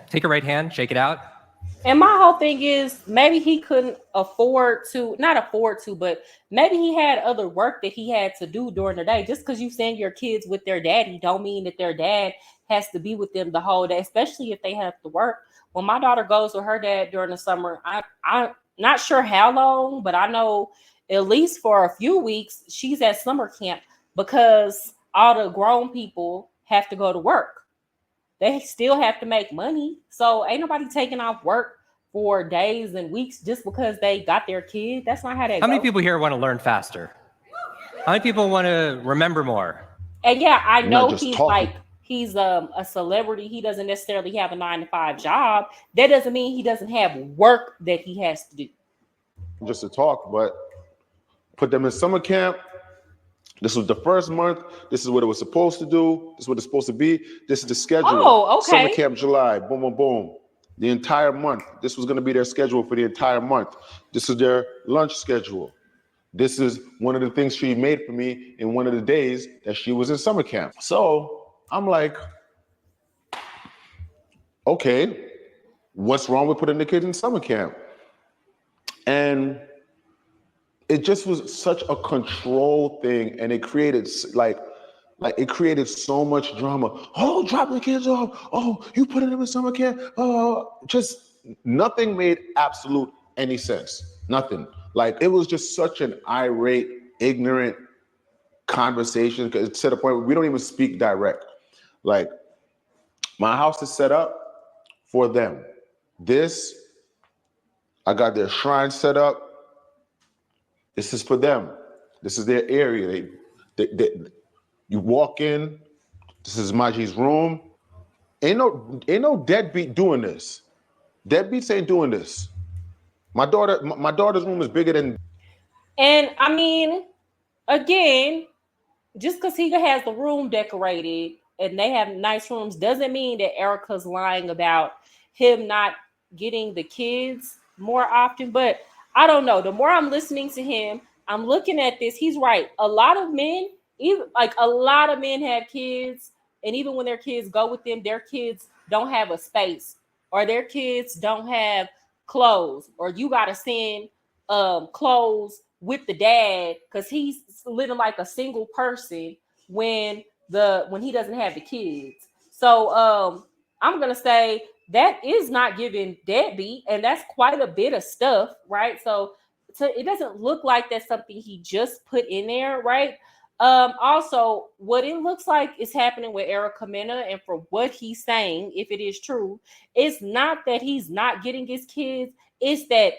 S7: Take a right hand, shake it out.
S1: And my whole thing is maybe he couldn't afford to, not afford to, but maybe he had other work that he had to do during the day. Just because you send your kids with their daddy don't mean that their dad has to be with them the whole day, especially if they have to work. When my daughter goes with her dad during the summer, I'm not sure how long, but I know at least for a few weeks, she's at summer camp because all the grown people have to go to work. They still have to make money. So ain't nobody taking off work for days and weeks just because they got their kid. That's not how that goes.
S7: How many people here want to learn faster? How many people want to remember more?
S1: And yeah, I know he's
S2: talking.
S1: like, he's a celebrity. He doesn't necessarily have a 9-to-5 job. That doesn't mean he doesn't have work that he has to do.
S2: Just to talk, but put them in summer camp. This was the first month. This is what it was supposed to do. This is what it's supposed to be. This is the schedule.
S1: Oh, okay.
S2: Summer camp July, boom, boom, boom. The entire month. This was going to be their schedule for the entire month. This is their lunch schedule. This is one of the things she made for me in one of the days that she was in summer camp. So I'm like, okay, what's wrong with putting the kids in summer camp? And it just was such a control thing, and it created it created so much drama. Oh, drop the kids off. Oh, you put them in summer camp. Oh, just nothing made absolute any sense. Nothing. Like it was just such an irate, ignorant conversation. Because it's to the point where we don't even speak direct. Like my house is set up for them. I got their shrine set up. This is for them. This is their area. You walk in. This is Maji's room. Ain't no deadbeat doing this. Deadbeats ain't doing this. My daughter's room is bigger than.
S1: And I mean, again, just because he has the room decorated and they have nice rooms doesn't mean that Erica's lying about him not getting the kids more often. But I don't know. The more I'm listening to him, I'm looking at this. He's right. A lot of men have kids, and even when their kids go with them, their kids don't have a space, or their kids don't have clothes, or you got to send clothes with the dad because he's living like a single person when he doesn't have the kids. So I'm gonna say that is not giving deadbeat, and that's quite a bit of stuff, right? So it doesn't look like that's something he just put in there, right? Also, what it looks like is happening with Erica Mena, and for what he's saying, if it is true, it's not that he's not getting his kids, it's that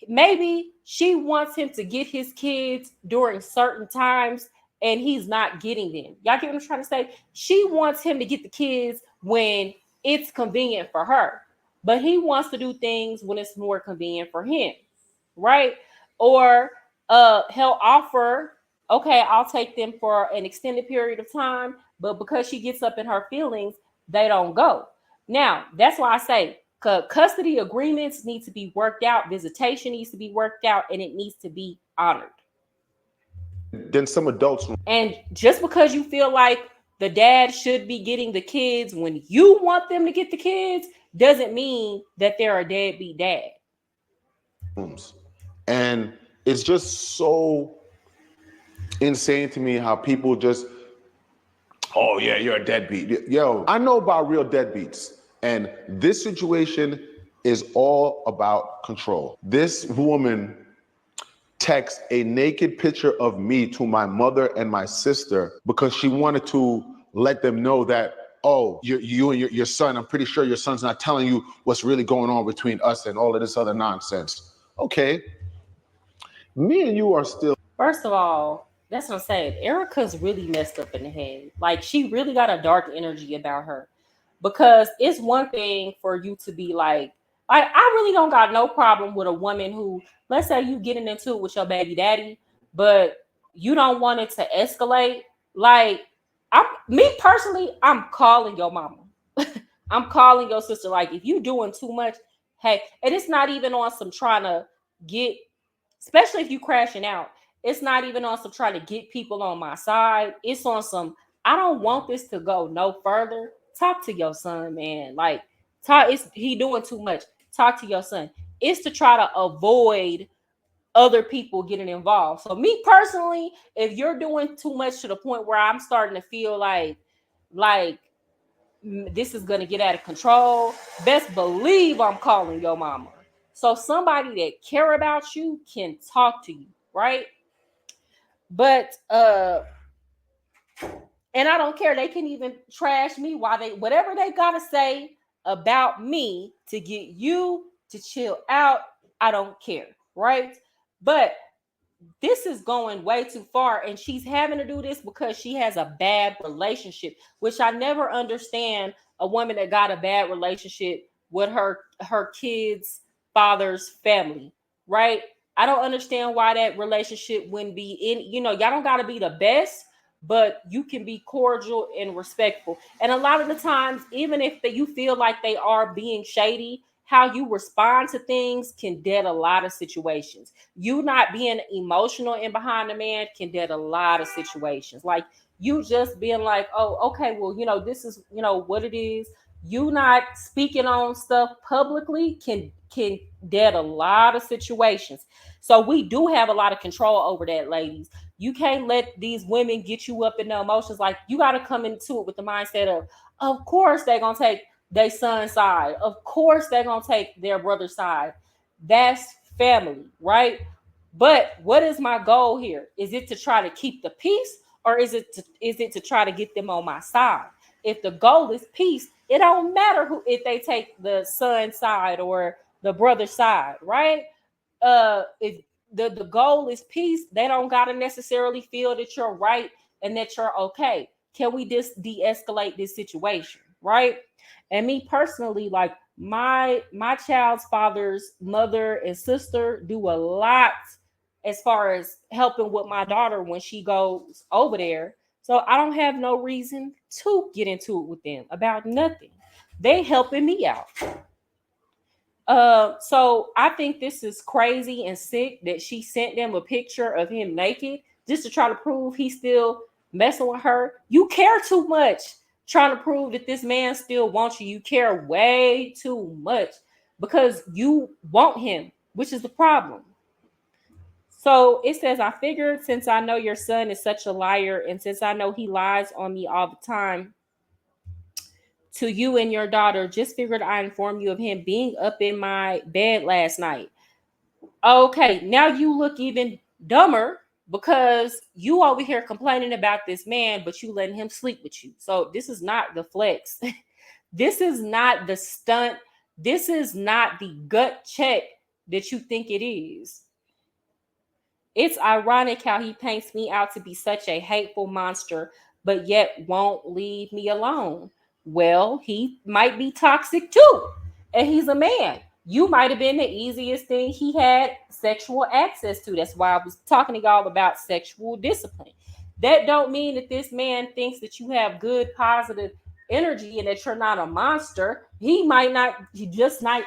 S1: maybe she wants him to get his kids during certain times and he's not getting them. Y'all get what I'm trying to say? She wants him to get the kids when it's convenient for her, but he wants to do things when it's more convenient for him, right? Or he'll offer, okay, I'll take them for an extended period of time, but because she gets up in her feelings, they don't go. Now, that's why I say custody agreements need to be worked out, visitation needs to be worked out, and it needs to be honored.
S2: Then some adults.
S1: And just because you feel like the dad should be getting the kids when you want them to get the kids doesn't mean that they're a deadbeat dad.
S2: And it's just so insane to me how people just, oh yeah, you're a deadbeat. Yo, I know about real deadbeats. And this situation is all about control. This woman texted a naked picture of me to my mother and my sister because she wanted to let them know that, oh, you and your son, I'm pretty sure your son's not telling you what's really going on between us and all of this other nonsense. Okay. Me and you are still.
S1: First of all, that's what I'm saying. Erica's really messed up in the head. Like, she really got a dark energy about her. Because it's one thing for you to be like I really don't got no problem with a woman who, let's say you getting into it with your baby daddy, but you don't want it to escalate. Like, me personally, I'm calling your mama. I'm calling your sister. Like, if you doing too much, hey, and it's not even on some trying to get, especially if you crashing out, it's not even on some trying to get people on my side. It's on some, I don't want this to go no further. Talk to your son, man. Like, he doing too much. Talk to your son. It's to try to avoid other people getting involved. So me personally, if you're doing too much to the point where I'm starting to feel like this is gonna get out of control, best believe I'm calling your mama. So somebody that care about you can talk to you, right? But and I don't care. They can even trash me while they, whatever they gotta say about me to get you to chill out. I don't care, right? But this is going way too far, and she's having to do this because she has a bad relationship, which I never understand. A woman that got a bad relationship with her kids' father's family, right? I don't understand why that relationship wouldn't be in. Y'all don't got to be the best, but you can be cordial and respectful. And a lot of the times, even if you feel like they are being shady, how you respond to things can dead a lot of situations. You not being emotional and behind the man can dead a lot of situations. Like, you just being like, oh, okay, well, this is, what it is. You not speaking on stuff publicly can dead a lot of situations. So we do have a lot of control over that, ladies. You can't let these women get you up in the emotions. Like, you got to come into it with the mindset of course they're going to take their son's side. Of course they're going to take their brother's side. That's family, right? But what is my goal here? Is it to try to keep the peace, or is it to try to get them on my side? If the goal is peace, it don't matter if they take the son's side or the brother's side, right? If the goal is peace, they don't gotta necessarily feel that you're right and that you're okay. Can we just de-escalate this situation, right? And me personally, like, my child's father's mother and sister do a lot as far as helping with my daughter when she goes over there. So I don't have no reason to get into it with them about nothing. They helping me out. So I think this is crazy and sick that she sent them a picture of him naked just to try to prove he's still messing with her. You care too much trying to prove that this man still wants you. You care way too much because you want him, which is the problem. So it says, I figured since I know your son is such a liar, and since I know he lies on me all the time to you and your daughter, just figured I'd inform you of him being up in my bed last night. Okay, now you look even dumber because you over here complaining about this man, but you letting him sleep with you. So this is not the flex. This is not the stunt. This is not the gut check that you think it is. It's ironic how he paints me out to be such a hateful monster, but yet won't leave me alone. Well, he might be toxic too, and he's a man. You might have been the easiest thing he had sexual access to. That's why I was talking to y'all about sexual discipline. That don't mean that this man thinks that you have good, positive energy and that you're not a monster. He might just not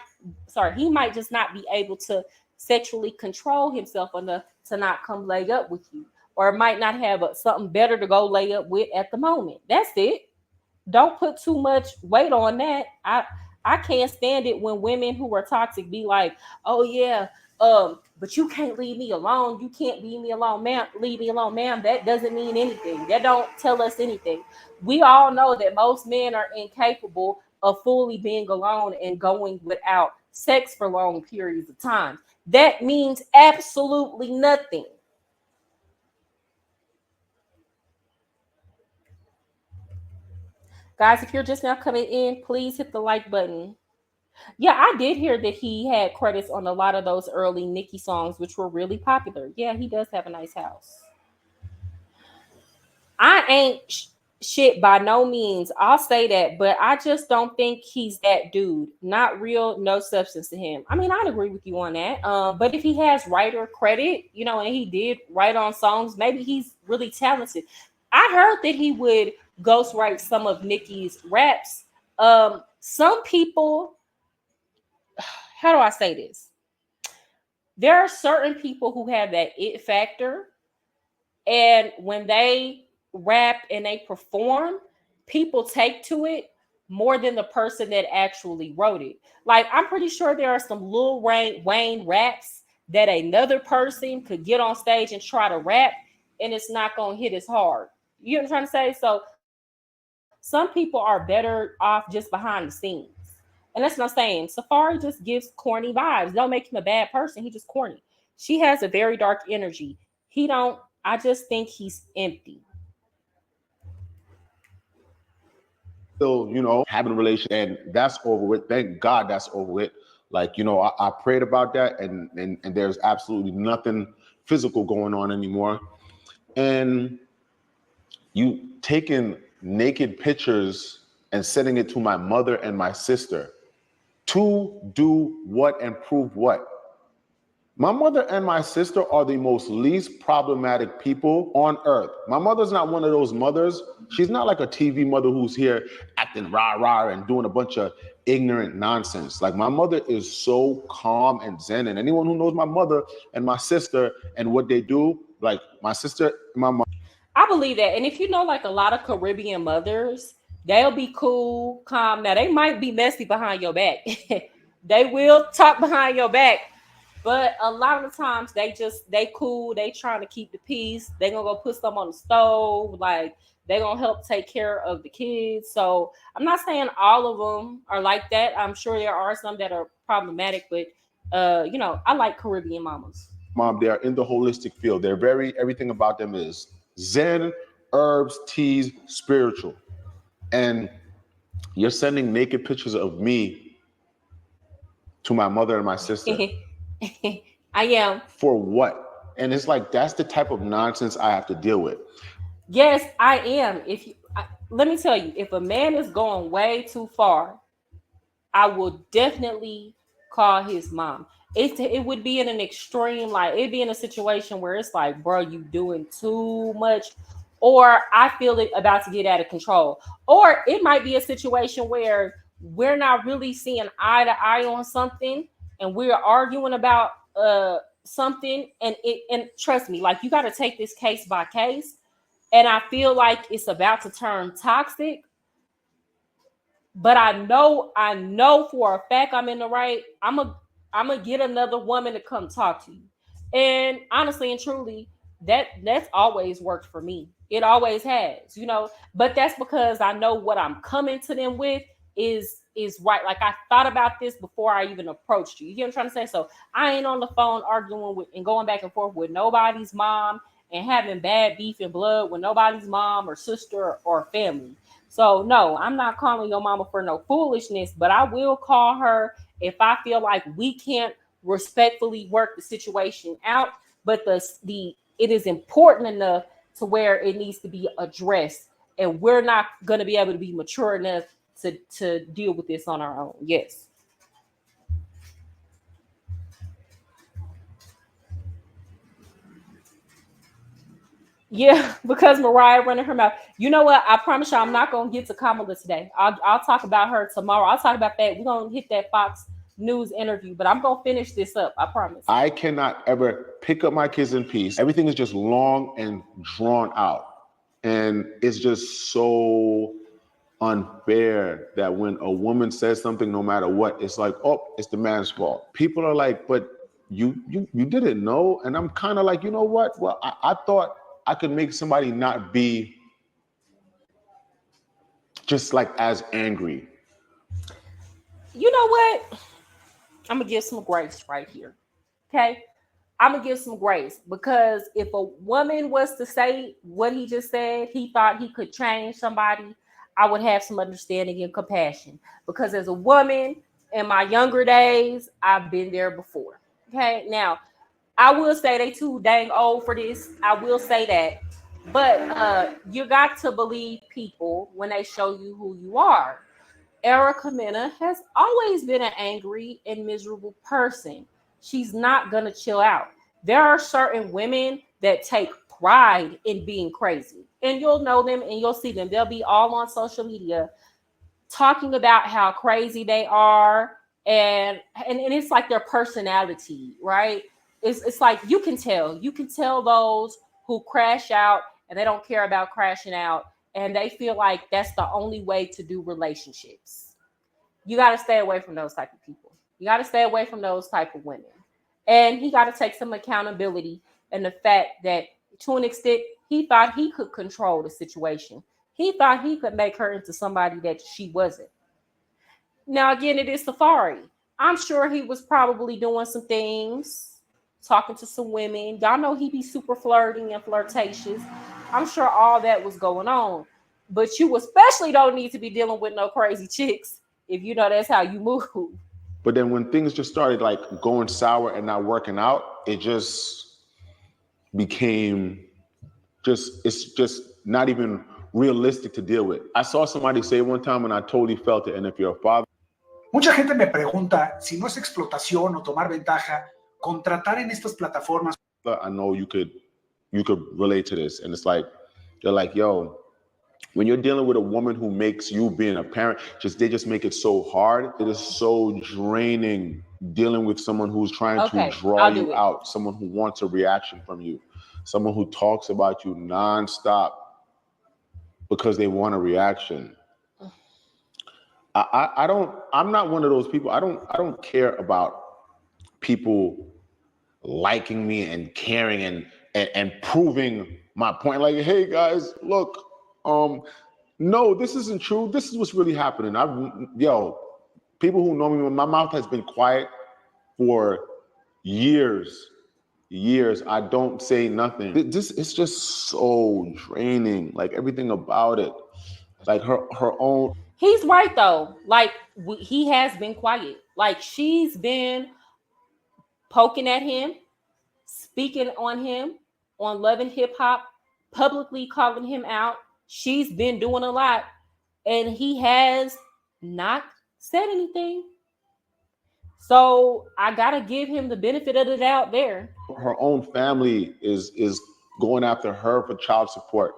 S1: be able to sexually control himself enough to not come lay up with you, or might not have something better to go lay up with at the moment. That's it. Don't put too much weight on that. I can't stand it when women who are toxic be like, oh yeah, but you can't leave me alone. You can't leave me alone, ma'am. Leave me alone, ma'am. That doesn't mean anything. That don't tell us anything. We all know that most men are incapable of fully being alone and going without sex for long periods of time. That means absolutely nothing. Guys, if you're just now coming in, please hit the like button. Yeah, I did hear that he had credits on a lot of those early Nicki songs, which were really popular. Yeah, he does have a nice house. I ain't shit by no means. I'll say that, but I just don't think he's that dude. Not real, no substance to him. I mean, I'd agree with you on that. But if he has writer credit, you know, and he did write on songs, maybe he's really talented. I heard that he would ghostwrite some of Nicki's raps. Some people, how do I say this? There are certain people who have that it factor, and when they rap and they perform, people take to it more than the person that actually wrote it. Like, I'm pretty sure there are some Lil Wayne raps that another person could get on stage and try to rap, and it's not gonna hit as hard. You know what I'm trying to say? So some people are better off just behind the scenes. And that's what I'm saying. Safaree just gives corny vibes. Don't make him a bad person. He just corny. She has a very dark energy. He don't. I just think he's empty.
S2: Still, you know, having a relationship, and that's over with. Thank God that's over with. Like, you know, I prayed about that, and there's absolutely nothing physical going on anymore. And you taking naked pictures and sending it to my mother and my sister to do what and prove what? My mother and my sister are the most least problematic people on earth. My mother's not one of those mothers. She's not like a TV mother who's here acting rah-rah and doing a bunch of ignorant nonsense. Like, my mother is so calm and zen. And anyone who knows my mother and my sister and what they do, like my sister, my mom.
S1: I believe that. And if you know, like, a lot of Caribbean mothers, they'll be cool, calm. Now, they might be messy behind your back. They will talk behind your back. But a lot of the times they cool, they trying to keep the peace. They gonna go put some on the stove, like they gonna help take care of the kids. So I'm not saying all of them are like that. I'm sure there are some that are problematic, but you know, I like Caribbean mamas.
S2: Mom, they are in the holistic field. They're everything about them is Zen, herbs, teas, spiritual. And you're sending naked pictures of me to my mother and my sister.
S1: I am.
S2: For what? And it's like, that's the type of nonsense I have to deal with.
S1: Yes, I am. Let me tell you, if a man is going way too far, I will definitely call his mom. It would be in an extreme, like it'd be in a situation where it's like, bro, you doing too much, or I feel it about to get out of control. Or it might be a situation where we're not really seeing eye to eye on something, and we're arguing about something, and trust me, like, you got to take this case by case. And I feel like it's about to turn toxic, but I know for a fact I'm in the right. I'm gonna get another woman to come talk to you. And honestly and truly, that's always worked for me. It always has, you know. But that's because I know what I'm coming to them with is right. Like, I thought about this before I even approached you. You get what I'm trying to say? So I ain't on the phone arguing with and going back and forth with nobody's mom and having bad beef and blood with nobody's mom or sister or family. So no, I'm not calling your mama for no foolishness, but I will call her if I feel like we can't respectfully work the situation out. But it is important enough to where it needs to be addressed, and we're not going to be able to be mature enough to deal with this on our own. Yes. Yeah, because Mariah running her mouth. You know what? I promise you, I'm not gonna get to Kamala today. I'll talk about her tomorrow. I'll talk about that. We're gonna hit that Fox News interview, but I'm gonna finish this up. I promise.
S2: I cannot ever pick up my kids in peace. Everything is just long and drawn out, and it's just so unfair that when a woman says something, no matter what, it's like, oh, it's the man's fault. People are like, but you didn't know, and I'm kind of like, you know what? Well, I thought I could make somebody not be just like as angry
S1: you know what? I'm gonna give some grace right here. Okay. I'm gonna give some grace because if a woman was to say what he just said, he thought he could change somebody, I would have some understanding and compassion. Because as a woman in my younger days, I've been there before. Okay. Now, I will say they too dang old for this. I will say that. But you got to believe people when they show you who you are. Erica Mena has always been an angry and miserable person. She's not going to chill out. There are certain women that take pride in being crazy. And you'll know them and you'll see them. They'll be all on social media talking about how crazy they are. And it's like their personality, right? It's like you can tell those who crash out and they don't care about crashing out and they feel like that's the only way to do relationships. You got to stay away from those type of people. You got to stay away from those type of women. And he got to take some accountability in the fact that to an extent he thought he could control the situation. He thought he could make her into somebody that she wasn't. Now again, it is Safaree. I'm sure he was probably doing some things, talking to some women. Y'all know he be super flirting and flirtatious. I'm sure all that was going on. But you especially don't need to be dealing with no crazy chicks if you know that's how you move.
S2: But then when things just started like going sour and not working out, it just became it's just not even realistic to deal with. I saw somebody say one time and I totally felt it. And if you're a father,
S8: mucha gente me pregunta si no es explotación o tomar ventaja contratar en estas plataformas.
S2: I know you could relate to this. And it's like, they're like, yo, when you're dealing with a woman who makes you being a parent, they just make it so hard. It is so draining dealing with someone who's trying to draw you out, someone who wants a reaction from you, someone who talks about you nonstop because they want a reaction. I'm not one of those people. I don't care about people liking me and caring and proving my point. Like, hey guys, look, no, this isn't true. This is what's really happening. People who know me, my mouth has been quiet for years. I don't say nothing. It's just so draining. Like everything about it, like her own.
S1: He's right though. Like he has been quiet. Like she's been poking at him, speaking on him, on Love and Hip Hop, publicly calling him out. She's been doing a lot, and he has not said anything. So I gotta give him the benefit of the doubt there.
S2: Her own family is going after her for child support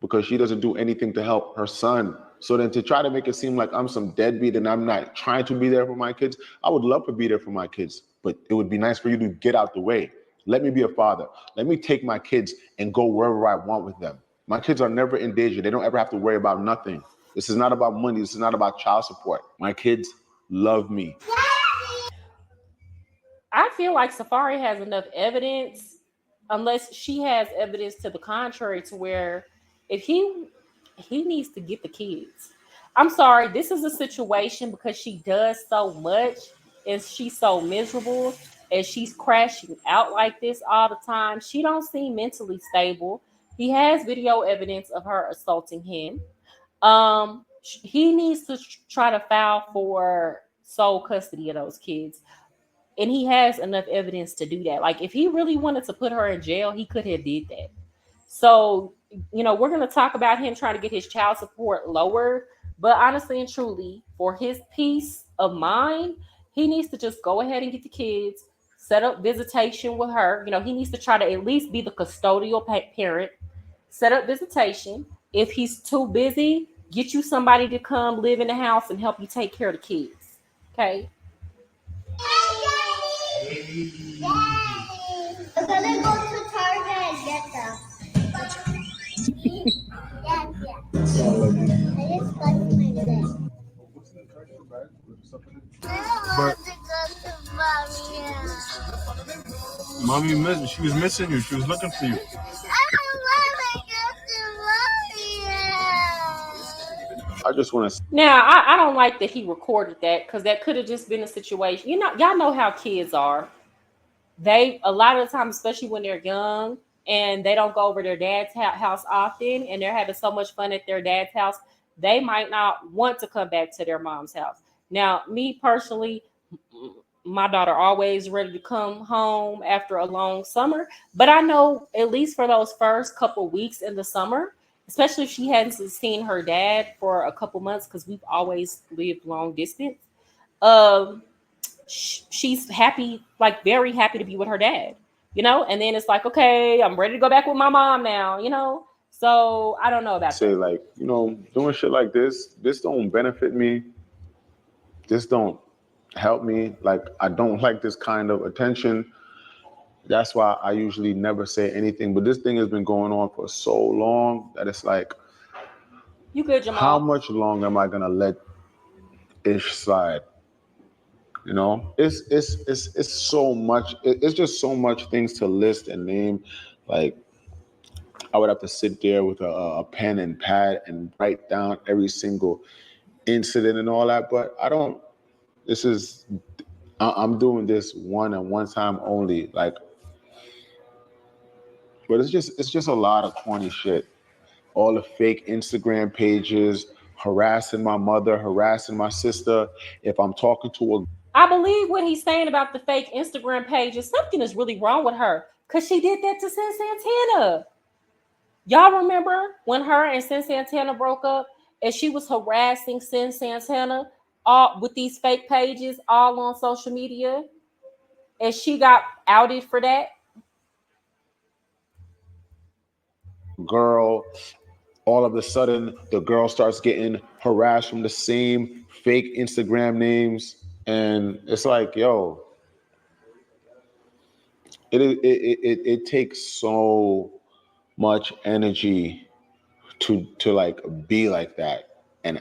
S2: because she doesn't do anything to help her son. So then to try to make it seem like I'm some deadbeat and I'm not trying to be there for my kids, I would love to be there for my kids, but it would be nice for you to get out the way. Let me be a father. Let me take my kids and go wherever I want with them. My kids are never in danger. They don't ever have to worry about nothing. This is not about money. This is not about child support. My kids love me.
S1: I feel like Safaree has enough evidence, unless she has evidence to the contrary, to where if he needs to get the kids. I'm sorry, this is a situation because she does so much and she's so miserable and she's crashing out like this all the time. She don't seem mentally stable. He has video evidence of her assaulting him. He needs to try to file for sole custody of those kids. And he has enough evidence to do that. Like if he really wanted to put her in jail, he could have did that. So, we're going to talk about him trying to get his child support lowered. But honestly and truly, for his peace of mind, he needs to just go ahead and get the kids, set up visitation with her. He needs to try to at least be the custodial parent, set up visitation. If he's too busy, get you somebody to come live in the house and help you take care of the kids. Okay?
S4: Daddy. I'm gonna go to Target and get them. Yeah. I just got my leg. I want to go to mommy.
S2: Mommy, she was missing you. She was looking for you.
S4: I don't want to go to mommy.
S2: I just want to.
S1: Now, I don't like that he recorded that because that could have just been a situation. You know, y'all know how kids are. They, a lot of the time, especially when they're young and they don't go over their dad's house often and they're having so much fun at their dad's house, they might not want to come back to their mom's house. Now, me personally, my daughter always ready to come home after a long summer, but I know at least for those first couple weeks in the summer, especially if she hasn't seen her dad for a couple months, because we've always lived long distance, um she's happy, like very happy to be with her dad, you know. And then it's like, okay, I'm ready to go back with my mom now, you know. So I don't know about
S2: Say
S1: that.
S2: like, you know, doing shit like this don't benefit me. This don't help me. Like, I don't like this kind of attention. That's why I usually never say anything. But this thing has been going on for so long that it's like,
S1: You good,
S2: how
S1: Jamal?
S2: much longer am I gonna let ish slide? You know, it's so much. It's just so much things to list and name. Like, I would have to sit there with a pen and pad and write down every single incident and all that. But I don't. This is. I'm doing this one and one time only. Like, but it's just a lot of corny shit. All the fake Instagram pages, harassing my mother, harassing my sister. If I'm talking to a
S1: I believe what he's saying about the fake Instagram pages. Something is really wrong with her because she did that to Sin Santana. Y'all remember when her and Sin Santana broke up and she was harassing Sin Santana all with these fake pages all on social media, and she got outed for that?
S2: girl, all of a sudden the girl starts getting harassed from the same fake Instagram names, and it's like, yo, it takes so much energy to like be like that, and